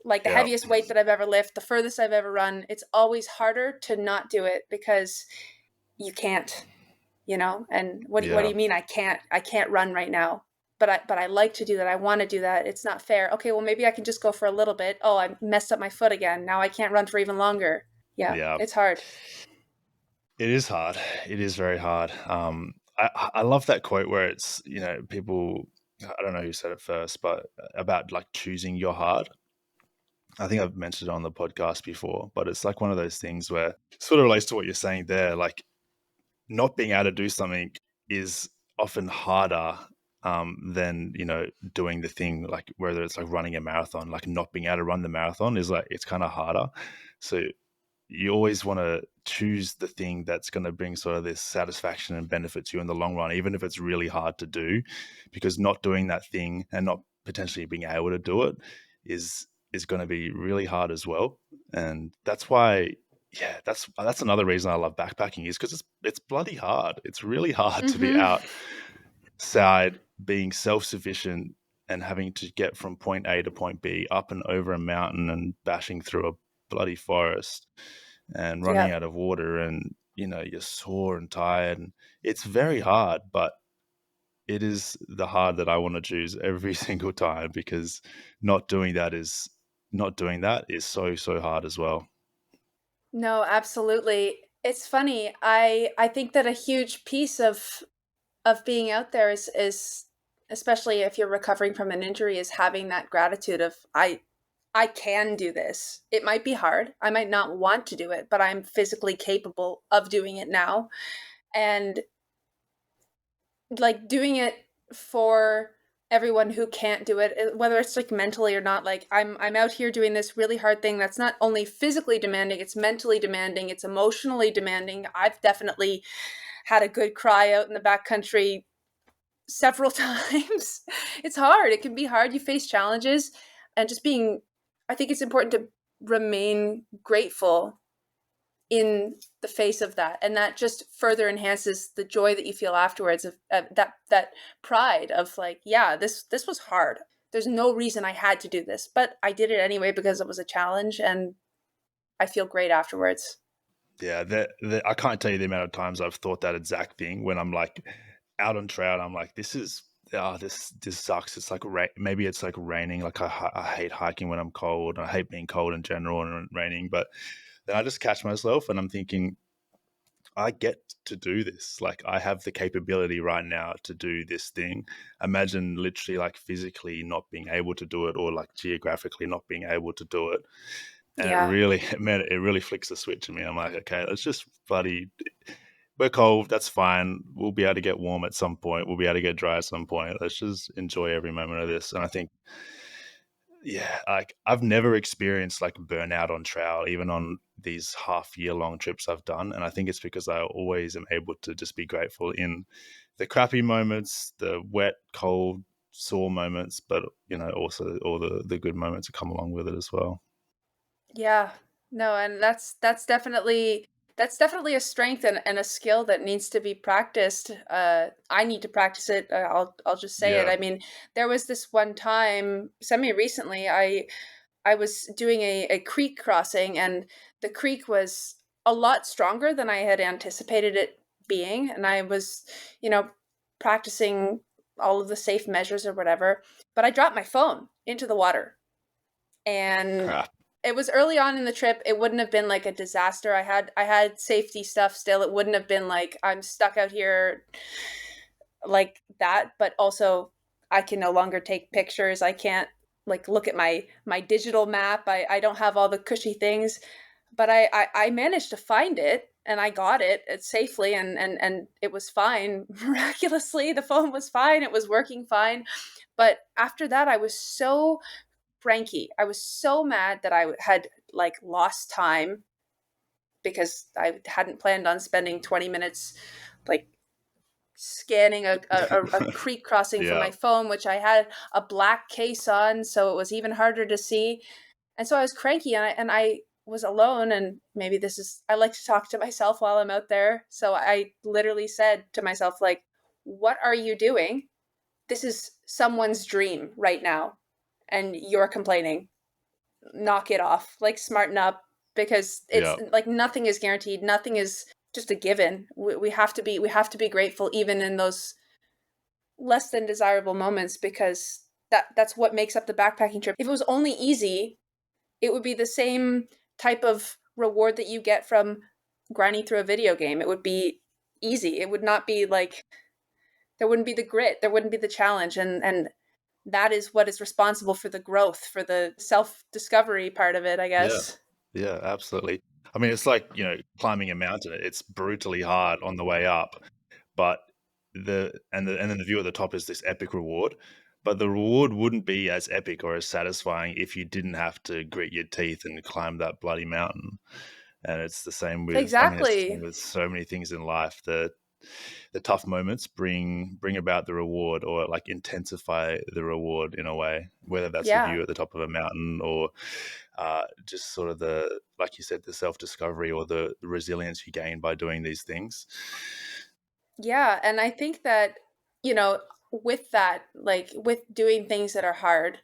like the Yeah. heaviest weight that I've ever lifted, the furthest I've ever run. It's always harder to not do it because you can't, and what do Yeah. you mean I can't run right now? But I like to do that. I want to do that. It's not fair. Okay, well, maybe I can just go for a little bit. Oh, I messed up my foot again. Now I can't run for even longer. Yeah, Yeah. it's hard. It is hard. It is very hard. I love that quote where it's, people, I don't know who said it first, but about like choosing your hard. I think I've mentioned it on the podcast before, but it's like one of those things where it sort of relates to what you're saying there. Like not being able to do something is often harder than, doing the thing, like whether it's like running a marathon, like not being able to run the marathon is like, it's kind of harder. So you always want to choose the thing that's going to bring sort of this satisfaction and benefit to you in the long run, even if it's really hard to do, because not doing that thing and not potentially being able to do it is going to be really hard as well. And that's why, yeah, that's another reason I love backpacking, is because it's bloody hard. It's really hard to be Mm-hmm. outside, being self-sufficient, and having to get from point A to point B, up and over a mountain and bashing through a bloody forest and running Yeah. out of water, and you're sore and tired, and it's very hard, but it is the hard that I want to choose every single time, because not doing that is so hard as well. No, absolutely. It's funny. I think that a huge piece of being out there is especially if you're recovering from an injury, is having that gratitude of I can do this. It might be hard. I might not want to do it, but I'm physically capable of doing it now. And like doing it for everyone who can't do it, whether it's like mentally or not, like I'm out here doing this really hard thing that's not only physically demanding, it's mentally demanding, it's emotionally demanding. I've definitely had a good cry out in the backcountry several times. It's hard. It can be hard. You face challenges, and I think it's important to remain grateful in the face of that, and that just further enhances the joy that you feel afterwards, of that pride of like, yeah, this was hard. There's no reason I had to do this, but I did it anyway because it was a challenge, and I feel great afterwards. Yeah, I can't tell you the amount of times I've thought that exact thing when I'm like out on trail. I'm like, this sucks. It's like maybe it's like raining. Like I hate hiking when I'm cold. I hate being cold in general and raining. But then I just catch myself and I'm thinking, I get to do this. Like I have the capability right now to do this thing. Imagine literally like physically not being able to do it, or like geographically not being able to do it. And it Yeah. really, man, it really flicks the switch in me. I'm like, okay, let's just bloody, we're cold. That's fine. We'll be able to get warm at some point. We'll be able to get dry at some point. Let's just enjoy every moment of this. And I think, yeah, like I've never experienced like burnout on trail, even on these half-year long trips I've done. And I think it's because I always am able to just be grateful in the crappy moments, the wet, cold, sore moments, but also all the good moments that come along with it as well. Yeah. No, and that's definitely a strength and a skill that needs to be practiced. I need to practice it. I'll just say it. Yeah. I mean, there was this one time semi recently, I was doing a creek crossing, and the creek was a lot stronger than I had anticipated it being, and I was, you know, practicing all of the safe measures or whatever, but I dropped my phone into the water. And Crap. it was early on in the trip. It wouldn't have been like a disaster. I had safety stuff still. It wouldn't have been like I'm stuck out here like that, but also I can no longer take pictures. I can't like look at my digital map. I don't have all the cushy things, but I managed to find it and I got it safely and it was fine. Miraculously, the phone was fine. It was working fine. But after that, I was so cranky. I was so mad that I had like lost time because I hadn't planned on spending 20 minutes like scanning a creek crossing from Yeah. my phone, which I had a black case on, so it was even harder to see. And so I was cranky and I was alone. And maybe this is, I like to talk to myself while I'm out there. So I literally said to myself, like, what are you doing? This is someone's dream right now. And you're complaining. Knock it off. Like, smarten up because it's Yeah. like nothing is guaranteed. Nothing is just a given. We have to be grateful even in those less than desirable moments because that's what makes up the backpacking trip. If it was only easy, it would be the same type of reward that you get from grinding through a video game. It would be easy. It would not be like there wouldn't be the grit, there wouldn't be the challenge and that is what is responsible for the growth, for the self-discovery part of it, I Yeah. guess. Yeah, absolutely. I mean, it's like, climbing a mountain. It's brutally hard on the way up, but and then the view at the top is this epic reward. But the reward wouldn't be as epic or as satisfying if you didn't have to grit your teeth and climb that bloody mountain. And it's the same with, I mean, it's the same Exactly. with so many things in life. The tough moments bring about the reward or like intensify the reward in a way, whether that's a Yeah. view at the top of a mountain or just sort of the, like you said, the self discovery or the resilience you gain by doing these things. Yeah, and I think that, with that, like with doing things that are hard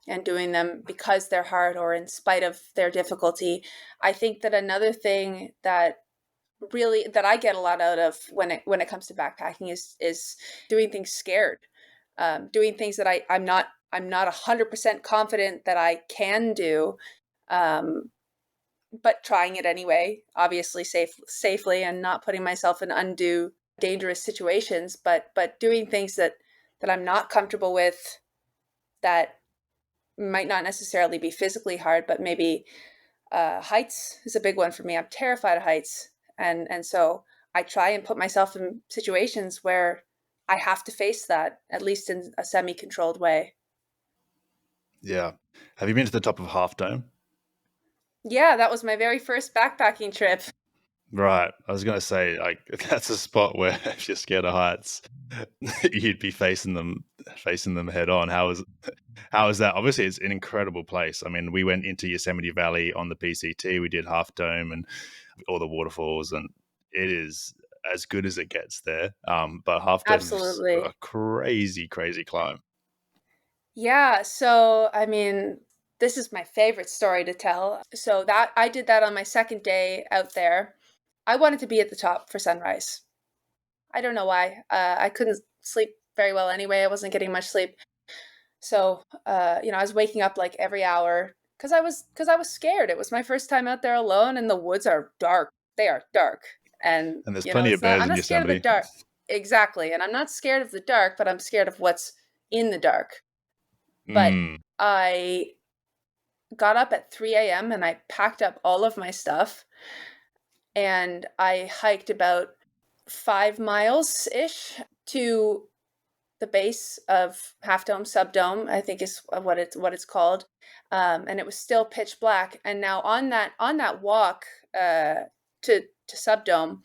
and doing them because they're hard or in spite of their difficulty, I think that another thing that really that I get a lot out of when it comes to backpacking is doing things scared. Doing things that I'm not 100% confident that I can do. Um, but trying it anyway, obviously safely and not putting myself in undue dangerous situations, but doing things that I'm not comfortable with that might not necessarily be physically hard, but maybe heights is a big one for me. I'm terrified of heights, and so I try and put myself in situations where I have to face that at least in a semi-controlled way. Yeah. Have you been to the top of Half Dome? Yeah, that was my very first backpacking trip. Right. I was going to say, like, that's a spot where if you're scared of heights, you'd be facing them head on. How is that? Obviously, it's an incredible place. I mean, we went into Yosemite Valley on the PCT. We did Half Dome and all the waterfalls, and it is as good as it gets there. But Half Dome is a Absolutely. crazy, crazy climb. Yeah, so I mean, this is my favorite story to tell. So that I did that on my second day out there. I wanted to be at the top for sunrise. I don't know why. I couldn't sleep very well anyway. I wasn't getting much sleep. So, I was waking up like every hour because I was scared. It was my first time out there alone and the woods are dark. They are dark. And, And there's plenty of it's not bears I'm in not scared of the Yosemite. dark. Exactly. And I'm not scared of the dark, but I'm scared of what's in the dark. But Mm. I got up at 3 a.m. and I packed up all of my stuff and I hiked about 5 miles ish to the base of Half Dome, Subdome, I think is what it's called, and it was still pitch black. And now on that walk to Subdome,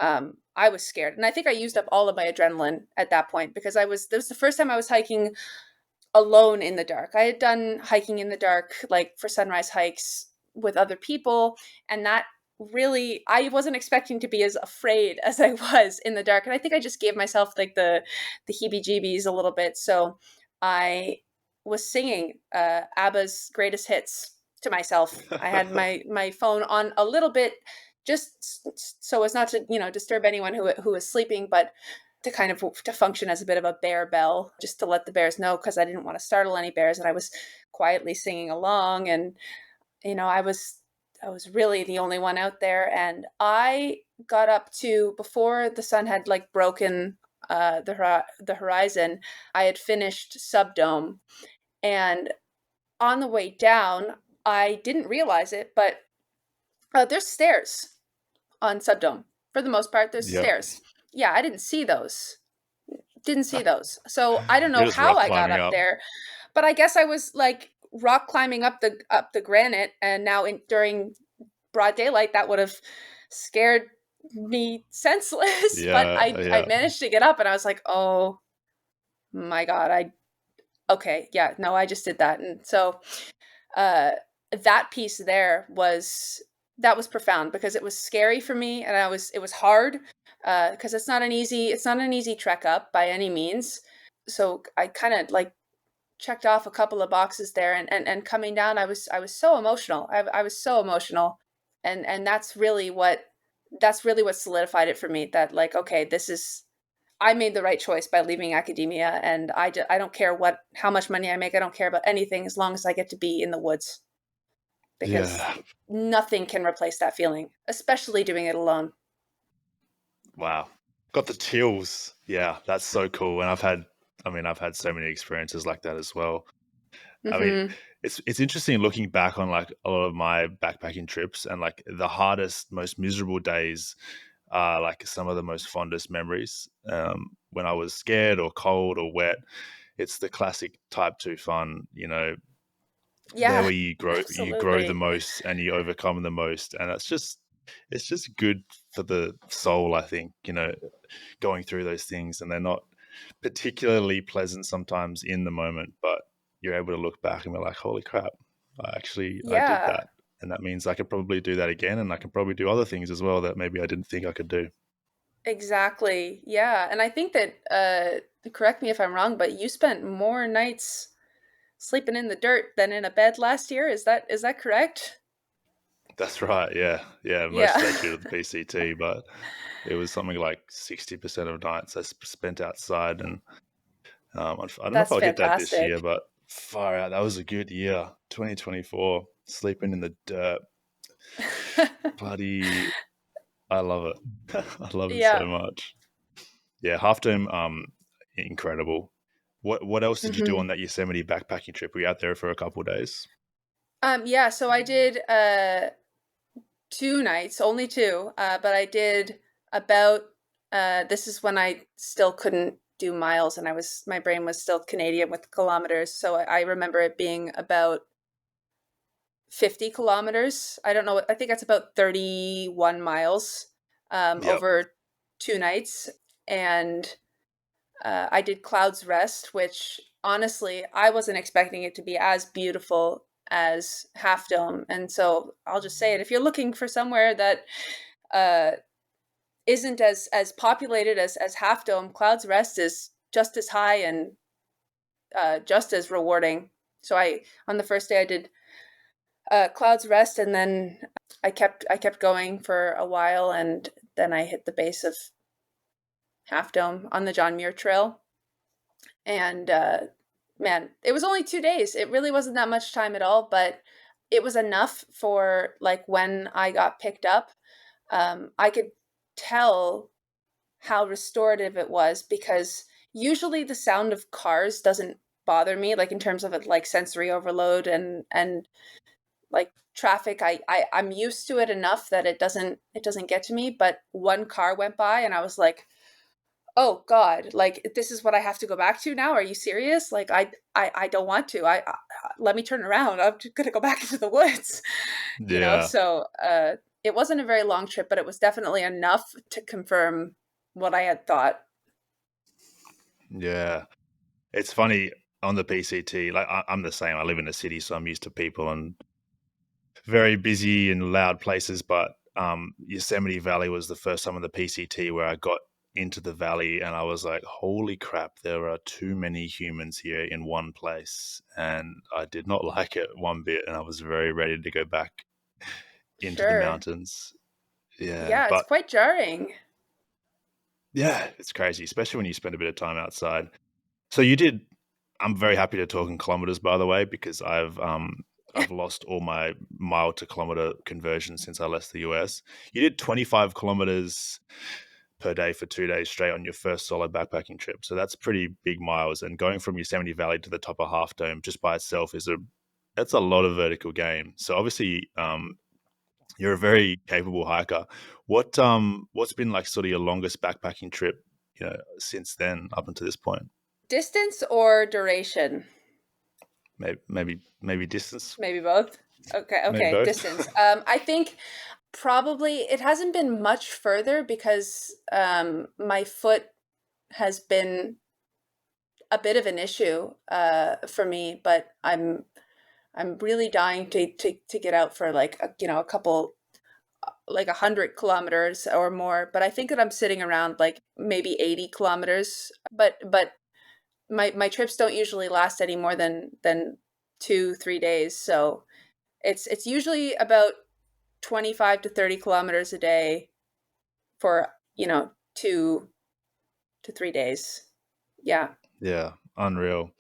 I was scared, and I think I used up all of my adrenaline at that point because this was the first time I was hiking alone in the dark. I had done hiking in the dark, like for sunrise hikes with other people, and that really I wasn't expecting to be as afraid as I was in the dark. And I think I just gave myself like the heebie-jeebies a little bit. So I was singing ABBA's greatest hits to myself. I had my phone on a little bit just so as not to, disturb anyone who was sleeping, but to kind of to function as a bit of a bear bell, just to let the bears know because I didn't want to startle any bears, and I was quietly singing along, and I was really the only one out there, and I got up to before the sun had like broken the horizon, I had finished Subdome, and on the way down, I didn't realize it, but there's stairs on Subdome. For the most part, there's Yep. stairs. Yeah, I didn't see those. Didn't see those. So I don't You're know just how rock I got climbing up up. there, but I guess I was like rock climbing up the granite, and now during broad daylight that would have scared me senseless. But Yeah, I yeah, managed to get up, and I was like, oh my god, I okay, yeah, no, I just did that. And so uh that piece there was that was profound because it was scary for me, and it was hard because it's not an easy trek up by any means. So I kind of like checked off a couple of boxes there, and coming down, I was so emotional. I was so emotional, and that's really what solidified it for me, that like, okay, this is, I made the right choice by leaving academia, and I don't care how much money I make. I don't care about anything as long as I get to be in the woods, because yeah. nothing can replace that feeling, especially doing it alone. Wow. Got the chills. Yeah, that's so cool. And I've had so many experiences like that as well. I mean, Mhm. it's interesting looking back on like a lot of my backpacking trips, and like the hardest, most miserable days are like some of the most fondest memories. When I was scared or cold or wet, it's the classic type 2 fun, there Yeah, where you grow the absolutely. most and you overcome the most. And it's just good for the soul, I think, going through those things. And they're not particularly pleasant sometimes in the moment, but you're able to look back and be like, holy crap, I did Yeah, that. And that means I could probably do that again, and I can probably do other things as well that maybe I didn't think I could do. exactly. Yeah, and I think that correct me if I'm wrong, but you spent more nights sleeping in the dirt than in a bed last year. Is that correct? That's right. Yeah. Yeah. Most Yeah. of that due to the PCT, but it was something like 60% of nights I spent outside. And I don't know if That's I'll get that this year, fantastic. but far out. That was a good year. 2024, sleeping in the dirt. Bloody, I love it. I love it so Yeah. much. Yeah. Half Dome, incredible. What else did you do on Mhm. that Yosemite backpacking trip? Were you out there for a couple of days? Yeah, so I did 2 nights, only 2, but I did about this is when I still couldn't do miles, and my brain was still Canadian with kilometers, so I remember it being about 50 kilometers. I don't know, I think that's about 31 miles Yep. over 2 nights. And I did Cloud's Rest, which honestly, I wasn't expecting it to be as beautiful as Half Dome. And so I'll just say it. If you're looking for somewhere that uh, isn't as populated as Half Dome, Cloud's Rest is just as high and just as rewarding. So on the first day, I did Cloud's Rest, and then I kept going for a while, and then I hit the base of Half Dome on the John Muir Trail. And man, it was only 2 days. It really wasn't that much time at all, but it was enough for like when I got picked up, I could tell how restorative it was, because usually the sound of cars doesn't bother me, like in terms of it, like sensory overload and like traffic. I'm used to it enough that it doesn't get to me. But one car went by, and I was like, oh god, like this is what I have to go back to now? Are you serious? Like I don't want to. Let me turn around. I'm just gonna go back into the woods. Yeah. So it wasn't a very long trip, but it was definitely enough to confirm what I had thought. Yeah. It's funny on the PCT, like I'm the same. I live in a city, so I'm used to people and very busy and loud places. But Yosemite Valley was the first time on the PCT where I got into the valley, and I was like, holy crap, there are too many humans here in one place. And I did not like it one bit. And I was very ready to go back into the Sure. mountains. Yeah. Yeah, it's But quite jarring. yeah, it's crazy, especially when you spend a bit of time outside. So you did. I'm very happy to talk in kilometers, by the way, because I've lost all my mile to kilometer conversion since I left the US. You did 25 kilometers per day for 2 days straight on your first solo backpacking trip. So that's pretty big miles. And going from Yosemite Valley to the top of Half Dome just by itself that's a lot of vertical gain. So obviously, you're a very capable hiker. What's been like sort of your longest backpacking trip, since then up until this point? Distance or duration? Maybe distance, Maybe both. maybe Okay, both. distance. I think probably it hasn't been much further because my foot has been a bit of an issue for me, but I'm really dying to get out for like a couple, like 100 kilometers or more. But I think that I'm sitting around like maybe 80 kilometers. But my trips don't usually last any more than 2-3 days. So it's usually about 25 to 30 kilometers a day for 2 to 3 days. Yeah. Yeah, unreal.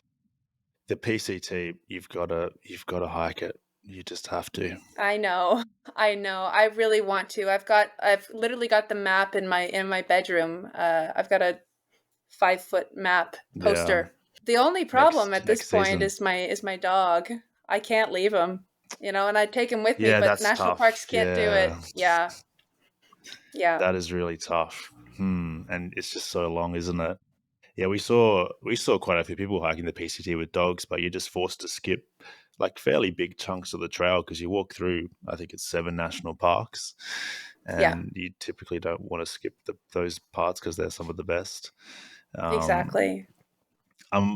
The PCT, you've got to hike it. You just have to. I know. I know. I really want to. I've literally got the map in my bedroom. I've got a 5-foot map Yeah, poster. The only problem next at this next point season. is my dog. I can't leave him. And I'd take him with me, Yeah, but that's national tough. parks can't do it. Yeah, Yeah. Yeah. that is really tough. And it's just so long, isn't it? Yeah, we saw quite a few people hiking the PCT with dogs, but you're just forced to skip like fairly big chunks of the trail because you walk through, I think it's 7 national parks, Yeah. and you typically don't want to skip those parts because they're some of the best. Um, Exactly.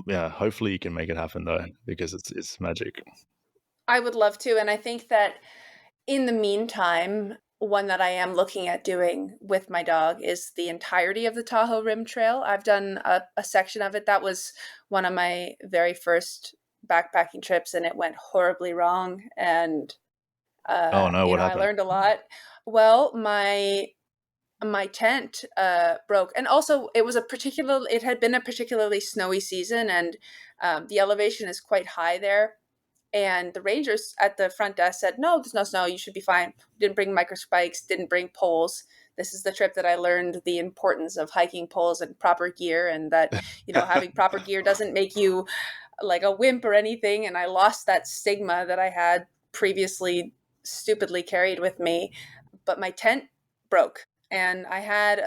yeah, hopefully you can make it happen though because it's magic. I would love to, and I think that in the meantime, one that I am looking at doing with my dog is the entirety of the Tahoe Rim Trail. I've done a section of it. That was one of my very first backpacking trips, and it went horribly wrong. And Oh no, what I happened? learned a lot. Well, my tent broke, and also it had been a particularly snowy season, and the elevation is quite high there. And the rangers at the front desk said, "No, there's no snow. You should be fine." Didn't bring microspikes, didn't bring poles. This is the trip that I learned the importance of hiking poles and proper gear, and that, having proper gear doesn't make you like a wimp or anything. And I lost that stigma that I had previously stupidly carried with me. But my tent broke, and I had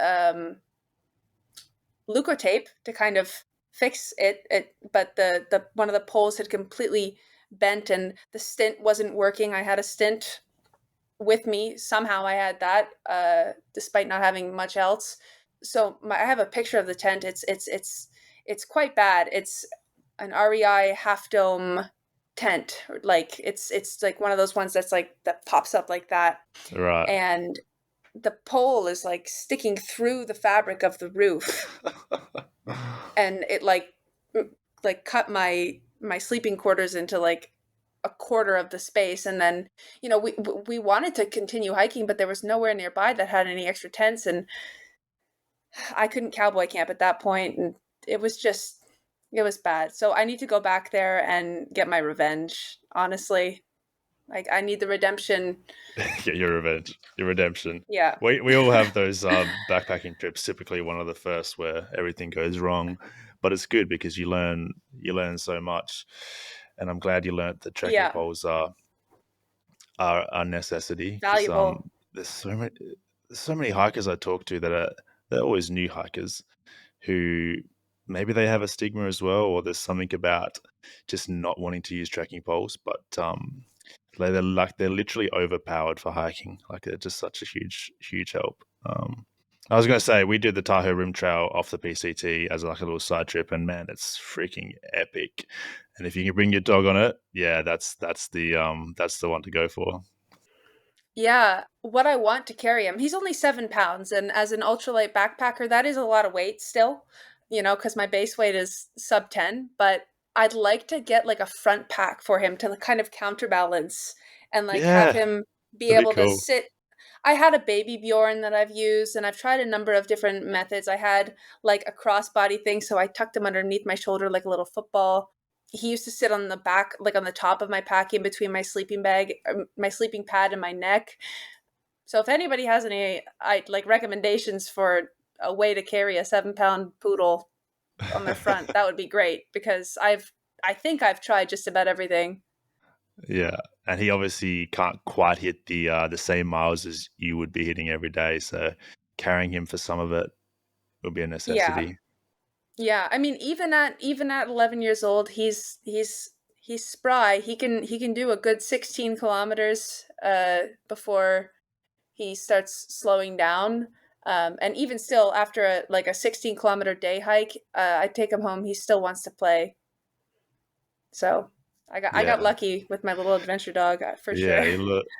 Leukotape to kind of fix it, but the one of the poles had completely bent and the stint wasn't working. I had a stint with me. Somehow I had that, despite not having much else. So I have a picture of the tent. It's quite bad. It's an REI half dome tent. Like it's like one of those ones that's like that pops up like that, Right. and the pole is like sticking through the fabric of the roof, and it like cut my sleeping quarters into like a quarter of the space. And then we wanted to continue hiking, but there was nowhere nearby that had any extra tents, and I couldn't cowboy camp at that point, and it was bad. So I need to go back there and get my revenge, honestly. Like, I need the redemption. Get your revenge, your redemption. Yeah. We all have those backpacking trips. Typically, one of the first where everything goes wrong, but it's good because you learn so much. And I'm glad you learned that trekking Yeah, poles are a necessity because valuable. there's so many hikers I talk to they're always new hikers who maybe they have a stigma as well, or there's something about just not wanting to use trekking poles, but they're literally overpowered for hiking. Like they're just such a huge help. I was going to say we did the Tahoe Rim Trail off the PCT as like a little side trip, and man, it's freaking epic. And if you can bring your dog on it, yeah, that's the one to go for. Yeah, what I want to carry him. He's only 7 pounds, and as an ultralight backpacker, that is a lot of weight still, because my base weight is sub 10. But I'd like to get like a front pack for him to kind of counterbalance and like have Yeah, him be that'd be able to cool. sit. I had a baby Bjorn that I've used, and I've tried a number of different methods. I had like a crossbody thing, so I tucked him underneath my shoulder like a little football. He used to sit on the back, like on the top of my pack, in between my sleeping bag, my sleeping pad, and my neck. So if anybody has any like recommendations for a way to carry a 7-pound poodle on their front, that would be great, because I think I've tried just about everything. Yeah, and he obviously can't quite hit the same miles as you would be hitting every day. So carrying him for some of it will be a Yeah. necessity. Yeah, I mean, even at 11 years old, he's spry. He can do a good 16 kilometers before he starts slowing down. And even still, after a 16-kilometer day hike, I take him home. He still wants to play. So I got Yeah, lucky with my little adventure dog, for sure.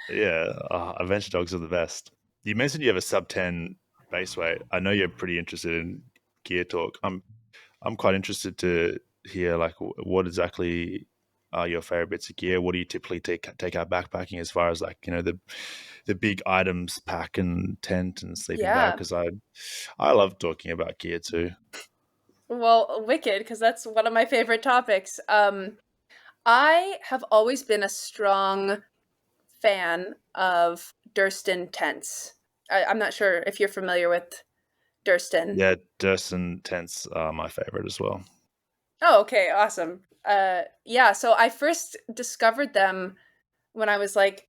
yeah, adventure dogs are the best. You mentioned you have a sub 10 base weight. I know you're pretty interested in gear talk. I'm quite interested to hear like what exactly are your favorite bits of gear. What do you typically take out backpacking as far as like the big items, pack and tent and sleeping bag? Yeah. Because I love talking about gear too. Well, wicked, because that's one of my favorite topics. I have always been a strong fan of Durston tents. I'm not sure if you're familiar with Durston. Yeah, Durson tents are my favorite as well. Oh, okay, awesome. Yeah, so I first discovered them when I was like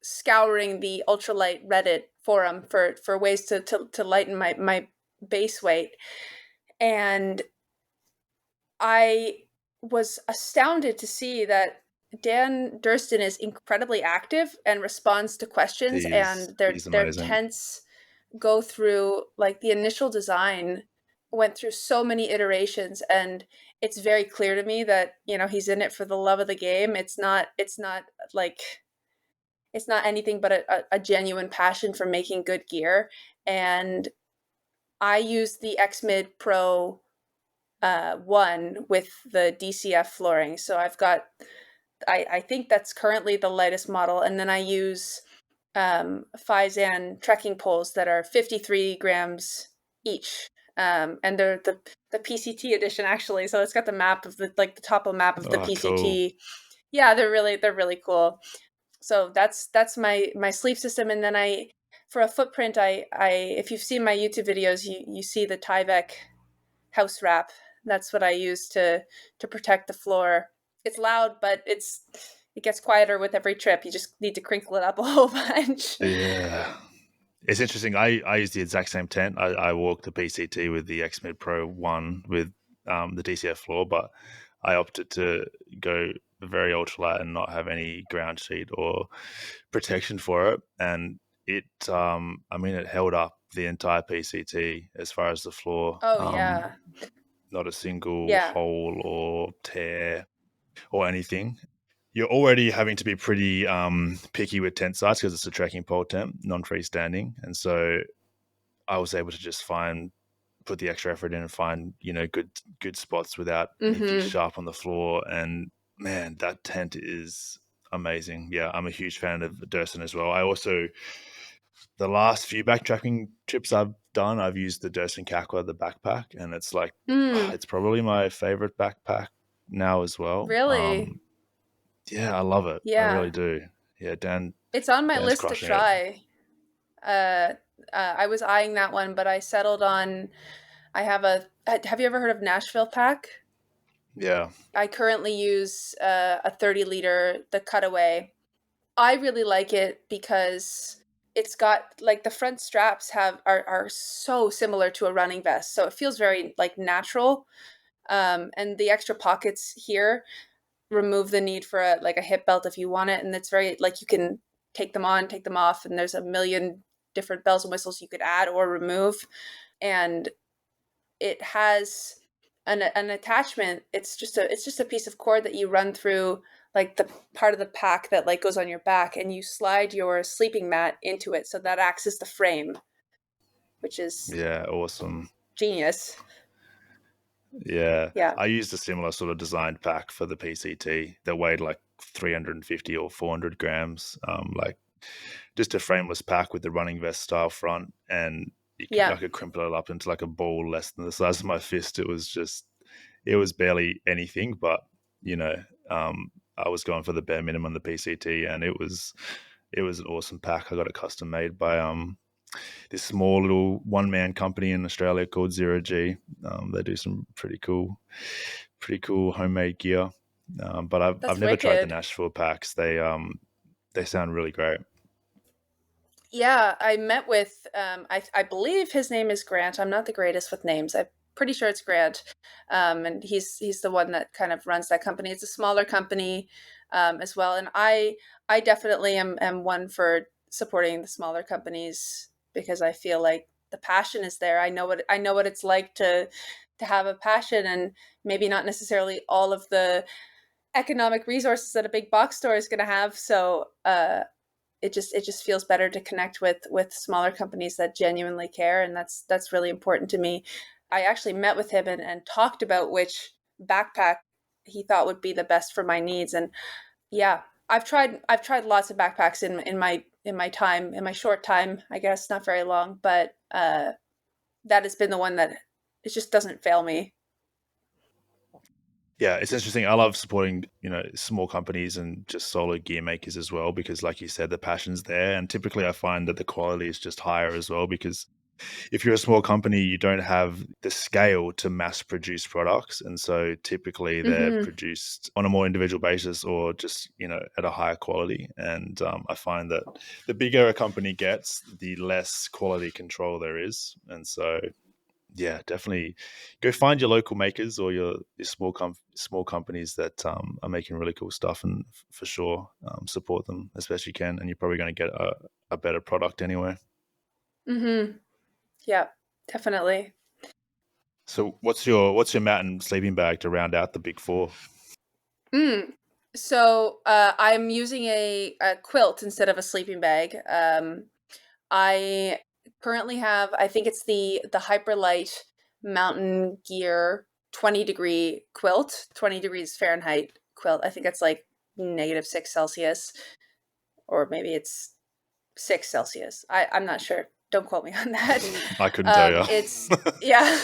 scouring the Ultralight Reddit forum for ways to lighten my base weight, and I was astounded to see that Dan Durston is incredibly active and responds to questions, and their He's their amazing. tents go through, like, the initial design went through so many iterations, and it's very clear to me that, he's in it for the love of the game. It's not like it's not anything but a genuine passion for making good gear. And I use the X-Mid Pro 1 with the DCF flooring. So I think that's currently the lightest model. And then I use Faisan trekking poles that are 53 grams each. And they're the PCT edition, actually. So it's got the map of the topo map of the Oh, cool. PCT. Yeah, they're really cool. So that's my sleep system. And then for a footprint, I if you've seen my YouTube videos, you see the Tyvek house wrap. That's what I use to protect the floor. It's loud, but it gets quieter with every trip. You just need to crinkle it up a whole bunch. Yeah. It's interesting. I use the exact same tent. I walk the PCT with the XMid Pro 1 with the DCF floor, but I opted to go very ultralight and not have any ground sheet or protection for it. And I mean, it held up the entire PCT as far as the floor. Oh yeah. Not a single Yeah. hole or tear or anything. You're already having to be pretty picky with tent sites because it's a trekking pole tent, non-freestanding, and so I was able to just put the extra effort in and find good spots without anything Mhm. sharp on the floor. And man, that tent is amazing. Yeah, I'm a huge fan of Durson as well. I also the last few backtracking trips I've done, I've used the Durson Kakwa, the backpack, and it's like Mm. it's probably my favorite backpack now as well. Really? Yeah, I love it. I really Yeah. do. Yeah, It's on my Dan's list to crushing it. try. Uh, I was eyeing that one, but I settled on. Have you ever heard of Nashville Pack? Yeah, I currently use a 30-liter, the Cutaway. I really like it because it's got, like, the front straps are so similar to a running vest, so it feels very, like, natural. And the extra pockets here remove the need for a hip belt if you want it, and it's very, like, you can take them on, take them off, and there's a million different bells and whistles you could add or remove. And it has an attachment. It's just a piece of cord that you run through, like, the part of the pack that, like, goes on your back, and you slide your sleeping mat into it, so that acts as the frame, which is yeah, awesome. genius. Yeah, Yeah. I used a similar sort of designed pack for the PCT that weighed like 350 or 400 grams, like just a frameless pack with the running vest style front, and I Yeah. could crimple it up into like a ball less than the size of my fist. It was barely anything, but you know, I was going for the bare minimum, the PCT, and it was an awesome pack. I got it custom made by this small little one-man company in Australia called Zero G. They do some pretty cool homemade gear. But I've That's never tried the wicked. Nashville packs. They sound really great. Yeah, I met with I believe his name is Grant. I'm not the greatest with names. I'm pretty sure it's Grant. And he's the one that kind of runs that company. It's a smaller company as well. And I definitely am one for supporting the smaller companies because I feel like the passion is there. I know what it's like to have a passion, and maybe not necessarily all of the economic resources that a big box store is going to have. So it just feels better to connect with smaller companies that genuinely care, and that's really important to me. I actually met with him and talked about which backpack he thought would be the best for my needs. And yeah, I've tried lots of backpacks in my time, in my short time, I guess, not very long, but that has been the one that it just doesn't fail me. Yeah, it's interesting. I love supporting, small companies and just solo gear makers as well, because like you said, the passion's there. And typically I find that the quality is just higher as well, because if you're a small company, you don't have the scale to mass produce products. And so typically they're Hmm. produced on a more individual basis or just, at a higher quality. And I find that the bigger a company gets, the less quality control there is. And so yeah, definitely go find your local makers or your small companies that are making really cool stuff, and for sure support them as best you can. And you're probably going to get a better product anyway. Hmm. Yeah, definitely. So what's your mat and sleeping bag to round out the big four? Mm. So I'm using a quilt instead of a sleeping bag. I currently have, I think it's the Hyperlight Mountain Gear 20-degree quilt, 20 degrees Fahrenheit quilt. I think it's like -6 Celsius, or maybe it's 6 Celsius. I'm not sure. Don't quote me on that. I couldn't tell you. It's yeah,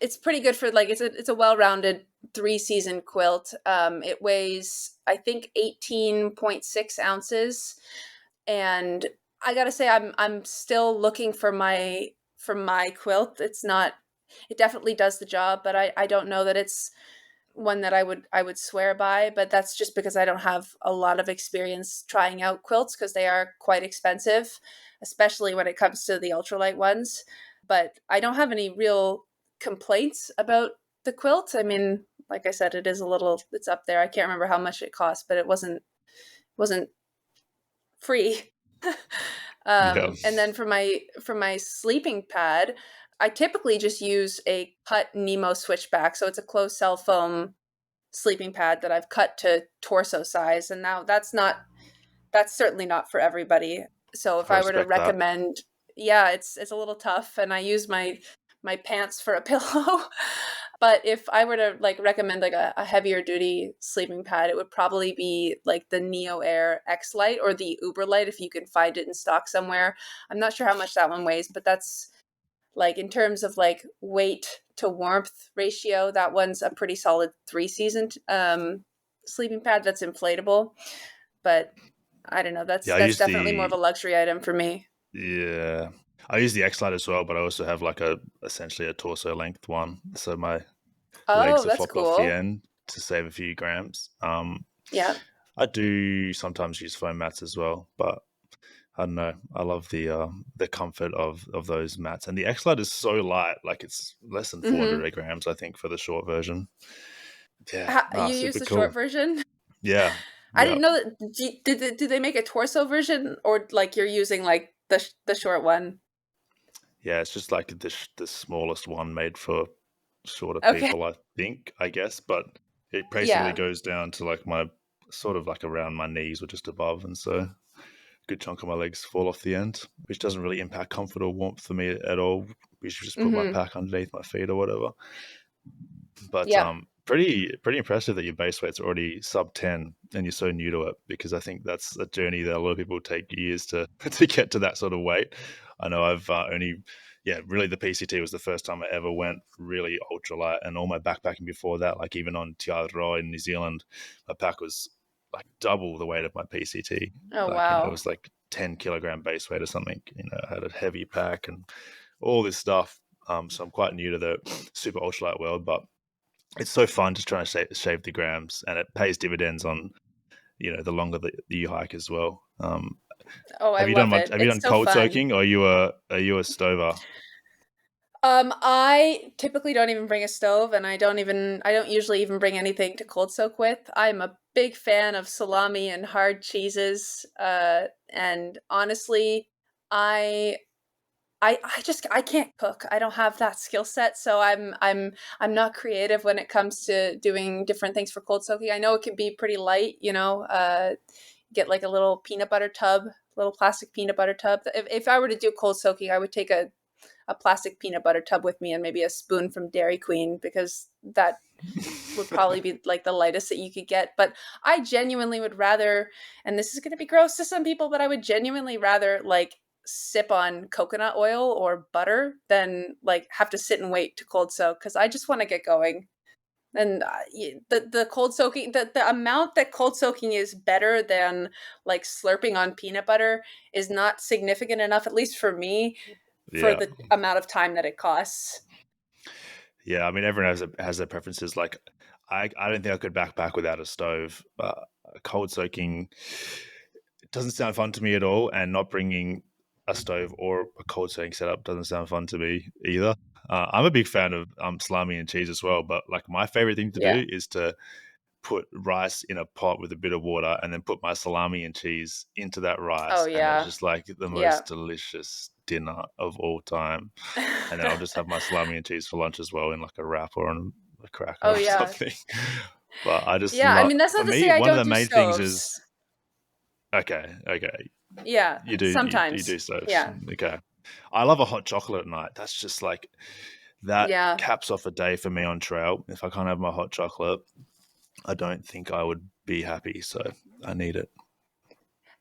it's pretty good for like it's a well-rounded 3 season quilt. It weighs I think 18.6 ounces, and I gotta say I'm still looking for my quilt. It's not. It definitely does the job, but I don't know that it's one that I would swear by, but that's just because I don't have a lot of experience trying out quilts because they are quite expensive, especially when it comes to the ultralight ones. But I don't have any real complaints about the quilt. I mean, like I said, it is a little it's up there. I can't remember how much it cost, but it wasn't free. Yeah. And then for my sleeping pad, I typically just use a cut Nemo switchback. So it's a closed cell foam sleeping pad that I've cut to torso size. And now that's certainly not for everybody. So if I I were to respect that. recommend, yeah, it's a little tough, and I use my pants for a pillow. But if I were to like recommend like a heavier duty sleeping pad, it would probably be like the Neo Air X Lite or the Uber Light if you can find it in stock somewhere. I'm not sure how much that one weighs, but that's like in terms of like weight to warmth ratio, that one's a pretty solid 3 season sleeping pad that's inflatable. But I don't know. Yeah, I That's use definitely more of a the luxury item for me. yeah. I use the X Lite as well, but I also have like a essentially a torso length one. So my Oh, legs are that's flopped off the cool. end to save a few grams. Yeah. I do sometimes use foam mats as well, but I don't know. I love the comfort of those mats, and the X Lite is so light. Like it's less than Mm-hmm. 400 grams, I think, for the short version. Yeah, You use super the short cool. version? Yeah, I yeah, didn't know that. Did they make a torso version, or like you're using like the short one? yeah. It's just like the smallest one made for shorter Okay. people, I think. I guess, but it basically Yeah. goes down to like my sort of like around my knees or just above, and so a good chunk of my legs fall off the end, which doesn't really impact comfort or warmth for me at all. We should just put my Mm-hmm. pack underneath my feet or whatever. But Yeah. pretty impressive that your base weight's already sub 10 and you're so new to it, because I think that's a journey that a lot of people take years to to get to that sort of weight. I know I've only yeah, really the PCT was the first time I ever went really ultralight, and all my backpacking before that, like even on Te Aroha in New Zealand, my pack was like double the weight of my PCT. Oh Like, it wow. was like 10 kilogram base weight or something. I had a heavy pack and all this stuff. So I'm quite new to the super ultralight world, but it's so fun just trying to shave the grams, and it pays dividends on the longer that you hike as well. Oh, I Have you done love much? it. Have you It's done so cold fun. soaking, or are you a stover? I typically don't even bring a stove, and I don't usually even bring anything to cold soak with. I'm a big fan of salami and hard cheeses. And honestly, I I can't cook. I don't have that skill set, so I'm not creative when it comes to doing different things for cold soaking. I know it can be pretty light, get like a little peanut butter tub, little plastic peanut butter tub. If I were to do cold soaking, I would take a plastic peanut butter tub with me and maybe a spoon from Dairy Queen, because that would probably be like the lightest that you could get. But I genuinely would rather, and this is going to be gross to some people, but I would genuinely rather like sip on coconut oil or butter than like have to sit and wait to cold soak, because I just want to get going. And the cold soaking, the amount that cold soaking is better than like slurping on peanut butter is not significant enough, at least for me, for Yeah, the amount of time that it costs. yeah. I mean, everyone has their preferences. Like, I don't think I could backpack without a stove. Cold soaking doesn't sound fun to me at all, and not bringing a stove or a cold soaking setup doesn't sound fun to me either. I'm a big fan of salami and cheese as well, but like my favorite thing to Yeah. do is to put rice in a pot with a bit of water and then put my salami and cheese into that Oh rice, and it's yeah. just like the Yeah. most delicious dinner of all time. And then I'll just have my salami and cheese for lunch as well in like a wrap or on a cracker Oh or yeah. something. But I just Yeah, I love, mean, that's for not to say me, I one of don't the do main things is stoves. okay. Yeah, You sometimes. do stoves. Yeah. Okay. I love a hot chocolate at night. That's just like that Yeah. caps off a day for me on trail. If I can't have my hot chocolate, I don't think I would be happy. So I need it.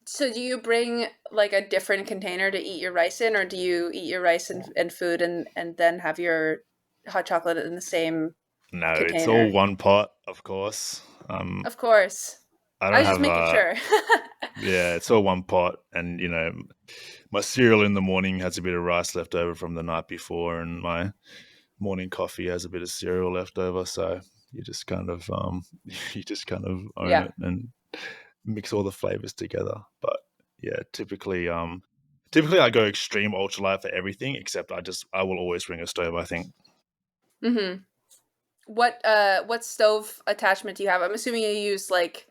So do you bring like a different container to eat your rice in, or do you eat your rice and food and then have your hot chocolate in the same No, it's all container? one pot, of course. Of course. I I don't was just have making sure. yeah, it's all one pot, and my cereal in the morning has a bit of rice left over from the night before, and my morning coffee has a bit of cereal left over. So you just kind of you just kind of own Yeah. it and mix all the flavors together. But yeah, typically I go extreme ultralight for everything, except I will always bring a stove, I think. Mm-hmm. What stove attachment do you have? I'm assuming you use like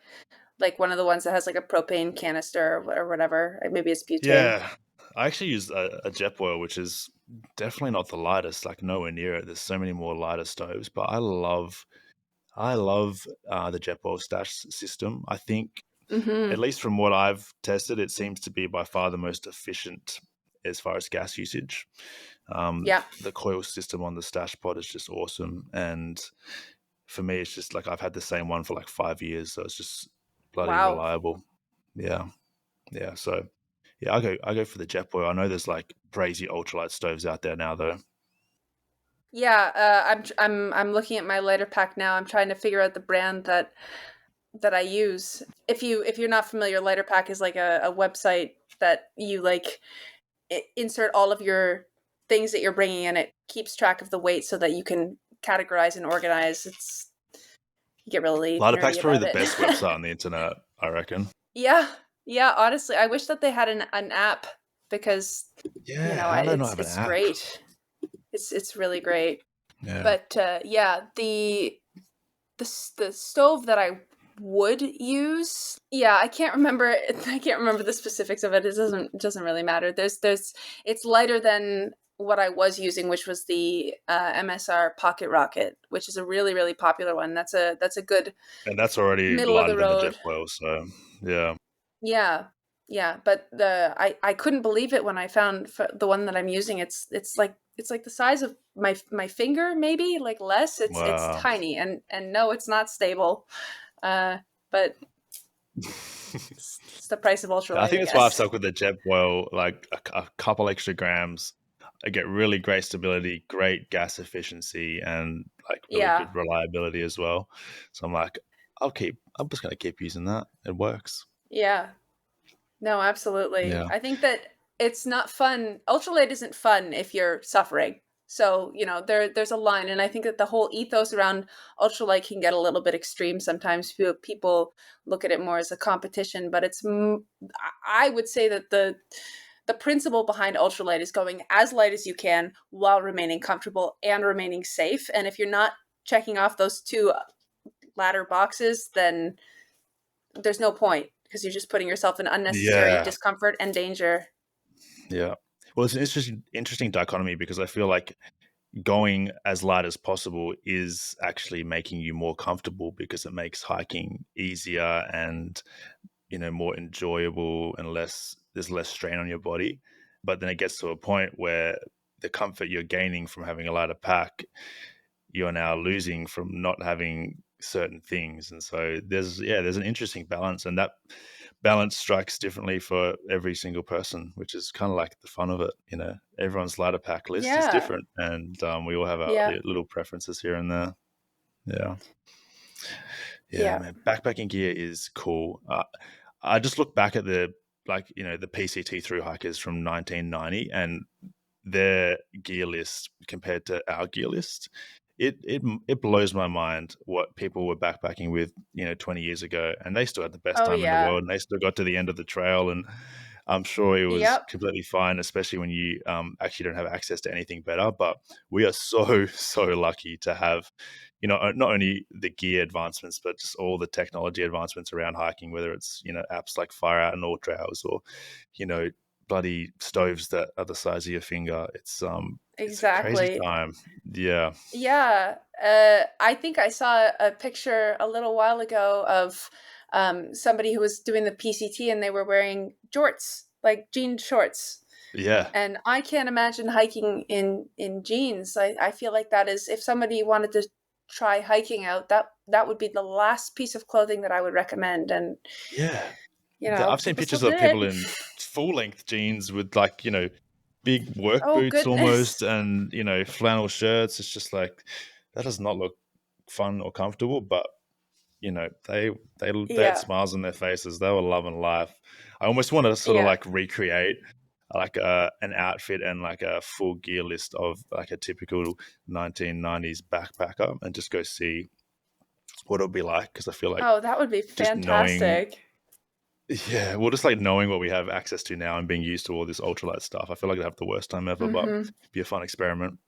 one of the ones that has like a propane canister or whatever. Maybe it's butane. Yeah, I actually use a Jetboil, which is definitely not the lightest, like nowhere near it. There's so many more lighter stoves, but I love the Jetboil stash system. I think, at Mm-hmm. least from what I've tested, it seems to be by far the most efficient as far as gas usage. Yeah. The coil system on the stash pod is just awesome, and for me, it's just like I've had the same one for like 5 years, so it's just bloody Wow. reliable. Yeah, yeah. So yeah, I go for the Jetboil. I know there's like crazy ultralight stoves out there now, though. Yeah, I'm looking at my lighter pack now. I'm trying to figure out the brand that I use. If you're not familiar, lighter pack is like a website that you like insert all of your things that you're bringing, and it keeps track of the weight so that you can categorize and organize. It's You get really Lighterpack's nerdy probably about the it. best website on the internet, I reckon. Yeah. Yeah, honestly, I wish that they had an app, because Yeah, how do they not have an it's app? great. It's really great. Yeah. But yeah, the stove that I would use, yeah, I can't remember I can't remember the specifics of it. It doesn't really matter. There's It's lighter than what I was using, which was the MSR Pocket Rocket, which is a really popular one. That's a good And that's already middle of lighter the than the road. Jetboil, so yeah. Yeah. Yeah, but I couldn't believe it when I found the one that I'm using. It's like the size of my finger, maybe, like less. It's Wow. tiny, and no, it's not stable. Uh, but it's the price of I ultralight, think I that's why I've guess. stuck with the Jetboil, like a couple extra grams. I get really great stability, great gas efficiency, and like really Yeah. good reliability as well. So I'm like, I'm just gonna keep using that. It works. Yeah. No, absolutely. Yeah. I think that it's not fun. Ultralight isn't fun if you're suffering. So, there's a line, and I think that the whole ethos around ultralight can get a little bit extreme sometimes. People look at it more as a competition, but I would say that the principle behind ultralight is going as light as you can while remaining comfortable and remaining safe. And if you're not checking off those two latter boxes, then there's no point because you're just putting yourself in unnecessary Yeah. discomfort and danger. Yeah. Well, it's an interesting dichotomy because I feel like going as light as possible is actually making you more comfortable because it makes hiking easier and more enjoyable and there's less strain on your body. But then it gets to a point where the comfort you're gaining from having a lighter pack, you're now losing from not having certain things. And so there's an interesting balance, and that balance strikes differently for every single person, which is kind of like the fun of it. Everyone's lighter pack list is Yeah. different, and we all have our Yeah. little preferences here and there. Yeah. Yeah, Yeah. man, backpacking gear is cool. I just look back at the PCT through hikers from 1990 and their gear list compared to our gear list. It blows my mind what people were backpacking with 20 years ago, and they still had the best Oh, time in the yeah. world, and they still got to the end of the trail, and I'm sure it was Yep. completely fine, especially when you actually don't have access to anything better. But we are so so lucky to have not only the gear advancements, but just all the technology advancements around hiking, whether it's apps like Fire Out and All Trails, or you know bloody stoves that are the size of your finger. It's a crazy Exactly. time. Yeah. Yeah. I think I saw a picture a little while ago of somebody who was doing the PCT and they were wearing jorts, like jean shorts. Yeah. And I can't imagine hiking in jeans. I feel like that is, if somebody wanted to try hiking out, that would be the last piece of clothing that I would recommend. And Yeah. I've seen people still pictures did of people it. in full length jeans with like, big work Oh boots almost, goodness. and, flannel shirts. It's just like, that does not look fun or comfortable, but they had Yeah. smiles on their faces. They were loving life. I almost want to sort of Yeah. like recreate like an outfit and like a full gear list of like a typical 1990s backpacker and just go see what it'll be like, because I feel like Oh, that would be just knowing, fantastic. yeah, well, just like knowing what we have access to now and being used to all this ultralight stuff, I feel like I'd have the worst time ever, but Mm-hmm. it'd be a fun experiment.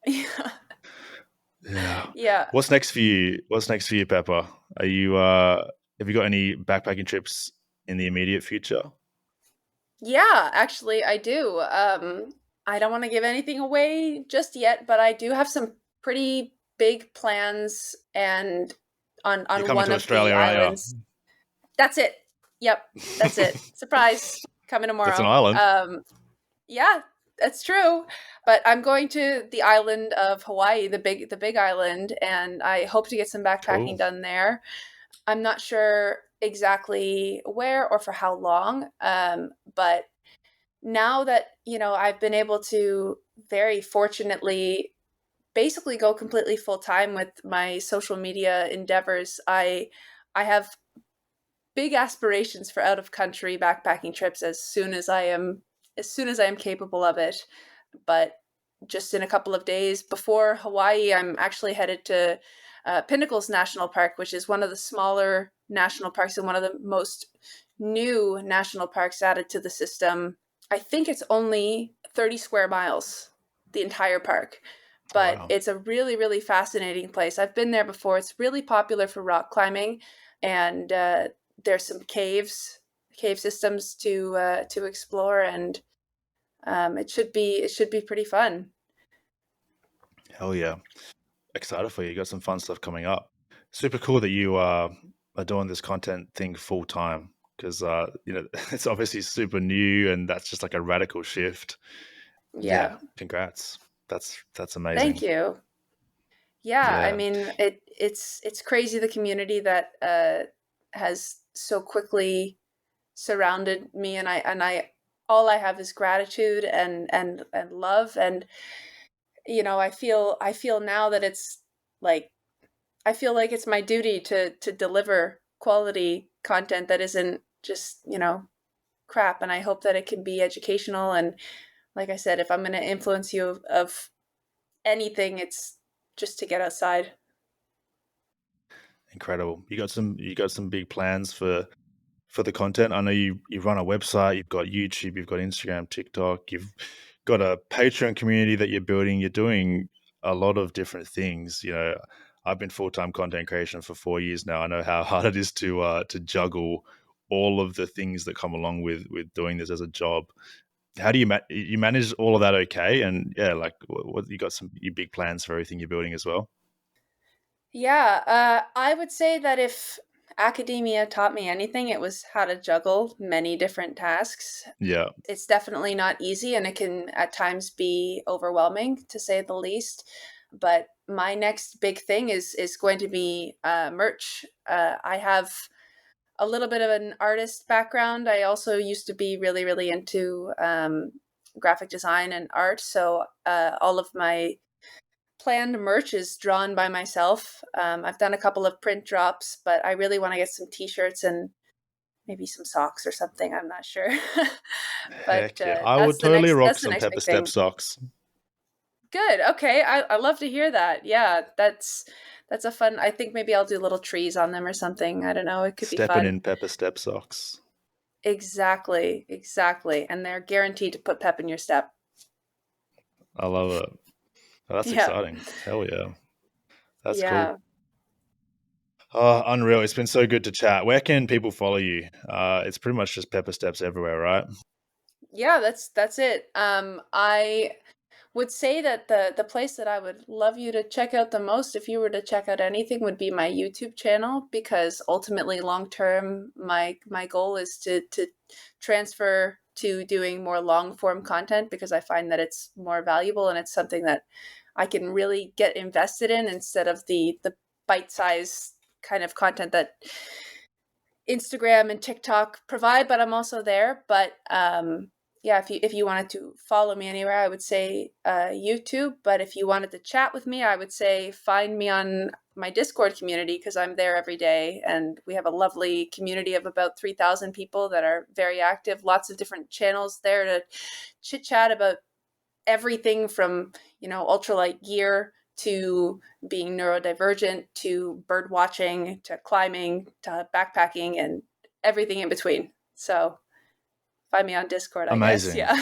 Yeah. Yeah. Yeah. What's next for you? What's next for you, Pepper? Are you have you got any backpacking trips in the immediate future? Yeah, actually I do. I don't want to give anything away just yet, but I do have some pretty big plans and You're on coming one to of the Australia, aren't islands. That's it. Yep, that's you? it. Surprise, coming That's an tomorrow. island. Yeah, that's true. But I'm going to the island of Hawaii, the big island, and I hope to get some backpacking Cool. done there. I'm not sure exactly where or for how long, but now that I've been able to very fortunately basically go completely full time with my social media endeavors, I have big aspirations for out of country backpacking trips as soon as I am capable of it. But just in a couple of days before Hawaii, I'm actually headed to Pinnacles National Park, which is one of the smaller national parks and one of the most new national parks added to the system. I think it's only 30 square miles, the entire park, Oh, but wow. it's a really, really fascinating place. I've been there before. It's really popular for rock climbing, and there's some cave systems to explore, and it should be pretty fun. Hell yeah. Excited for you. You got some fun stuff coming up. Super cool that you are doing this content thing full time, because it's obviously super new and that's just like a radical shift. Yeah, Yeah, congrats. That's thank amazing. you. Yeah, I Yeah. mean it's crazy the community that has so quickly surrounded me, and I all I have is gratitude and love, and I feel now that it's like I feel like it's my duty to deliver quality content that isn't just crap, and I hope that it can be educational. And like I said, if I'm going to influence you of anything, it's just to get outside. Incredible. You got some big plans for the content. I know you run a website, you've got YouTube, you've got Instagram, TikTok, you've got a Patreon community that you're building. You're doing a lot of different things. I've been full-time content creation for 4 years now. I know how hard it is to juggle all of the things that come along with doing this as a job. How do you manage all of that? Okay, and yeah, like what you got some big plans for everything you're building as well. Yeah, I would say that if academia taught me anything, it was how to juggle many different tasks. Yeah, It's definitely not easy, and it can at times be overwhelming, to say the least. But my next big thing is going to be merch. I have a little bit of an artist background. I also used to be really, really into graphic design and art. So all of my planned merch is drawn by myself. I've done a couple of print drops, but I really want to get some t-shirts and maybe some socks or something. I'm not sure. But heck yeah, I would totally rock that's the some next Pepper big Step thing. socks. Good. Okay. I love to hear that. Yeah, that's a fun. I think maybe I'll do little trees on them or something. I don't know. It could be Stepping fun. in Pepper Step socks. Exactly. Exactly. And they're guaranteed to put pep in your step. I love it. Oh, that's Yeah. exciting. Hell yeah. That's cool. Yeah. Oh, unreal. It's been so good to chat. Where can people follow you? It's pretty much just Pepper Steps everywhere, right? Yeah, that's it. I would say that the place that I would love you to check out the most, if you were to check out anything, would be my YouTube channel, because ultimately long term my goal is to transfer to doing more long form content, because I find that it's more valuable and it's something that I can really get invested in, instead of the bite size kind of content that Instagram and TikTok provide. But I'm also there. But yeah, if you wanted to follow me anywhere, I would say YouTube. But if you wanted to chat with me, I would say find me on my Discord community, because I'm there every day, and we have a lovely community of about 3,000 people that are very active. Lots of different channels there to chit chat about everything from ultralight gear to being neurodivergent to bird watching to climbing to backpacking and everything in between. So find me on Discord, I guess. Amazing. Yeah.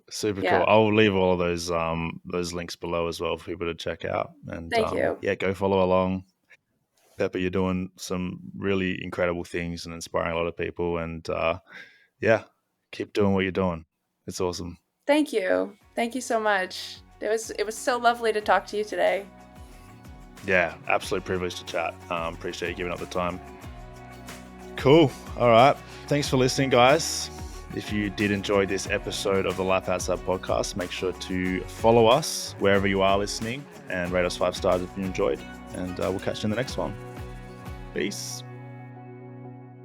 Super cool. Yeah. I'll leave all of those links below as well for people to check out. And Thank you. yeah, go follow along. Pepper, you're doing some really incredible things and inspiring a lot of people. And yeah, keep doing what you're doing. It's awesome. Thank you. Thank you so much. It was so lovely to talk to you today. Yeah, absolute privilege to chat. Appreciate you giving up the time. Cool. All right. Thanks for listening, guys. If you did enjoy this episode of the Life Outside podcast, make sure to follow us wherever you are listening and rate us 5 stars if you enjoyed. And we'll catch you in the next one. Peace.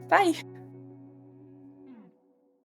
Bye.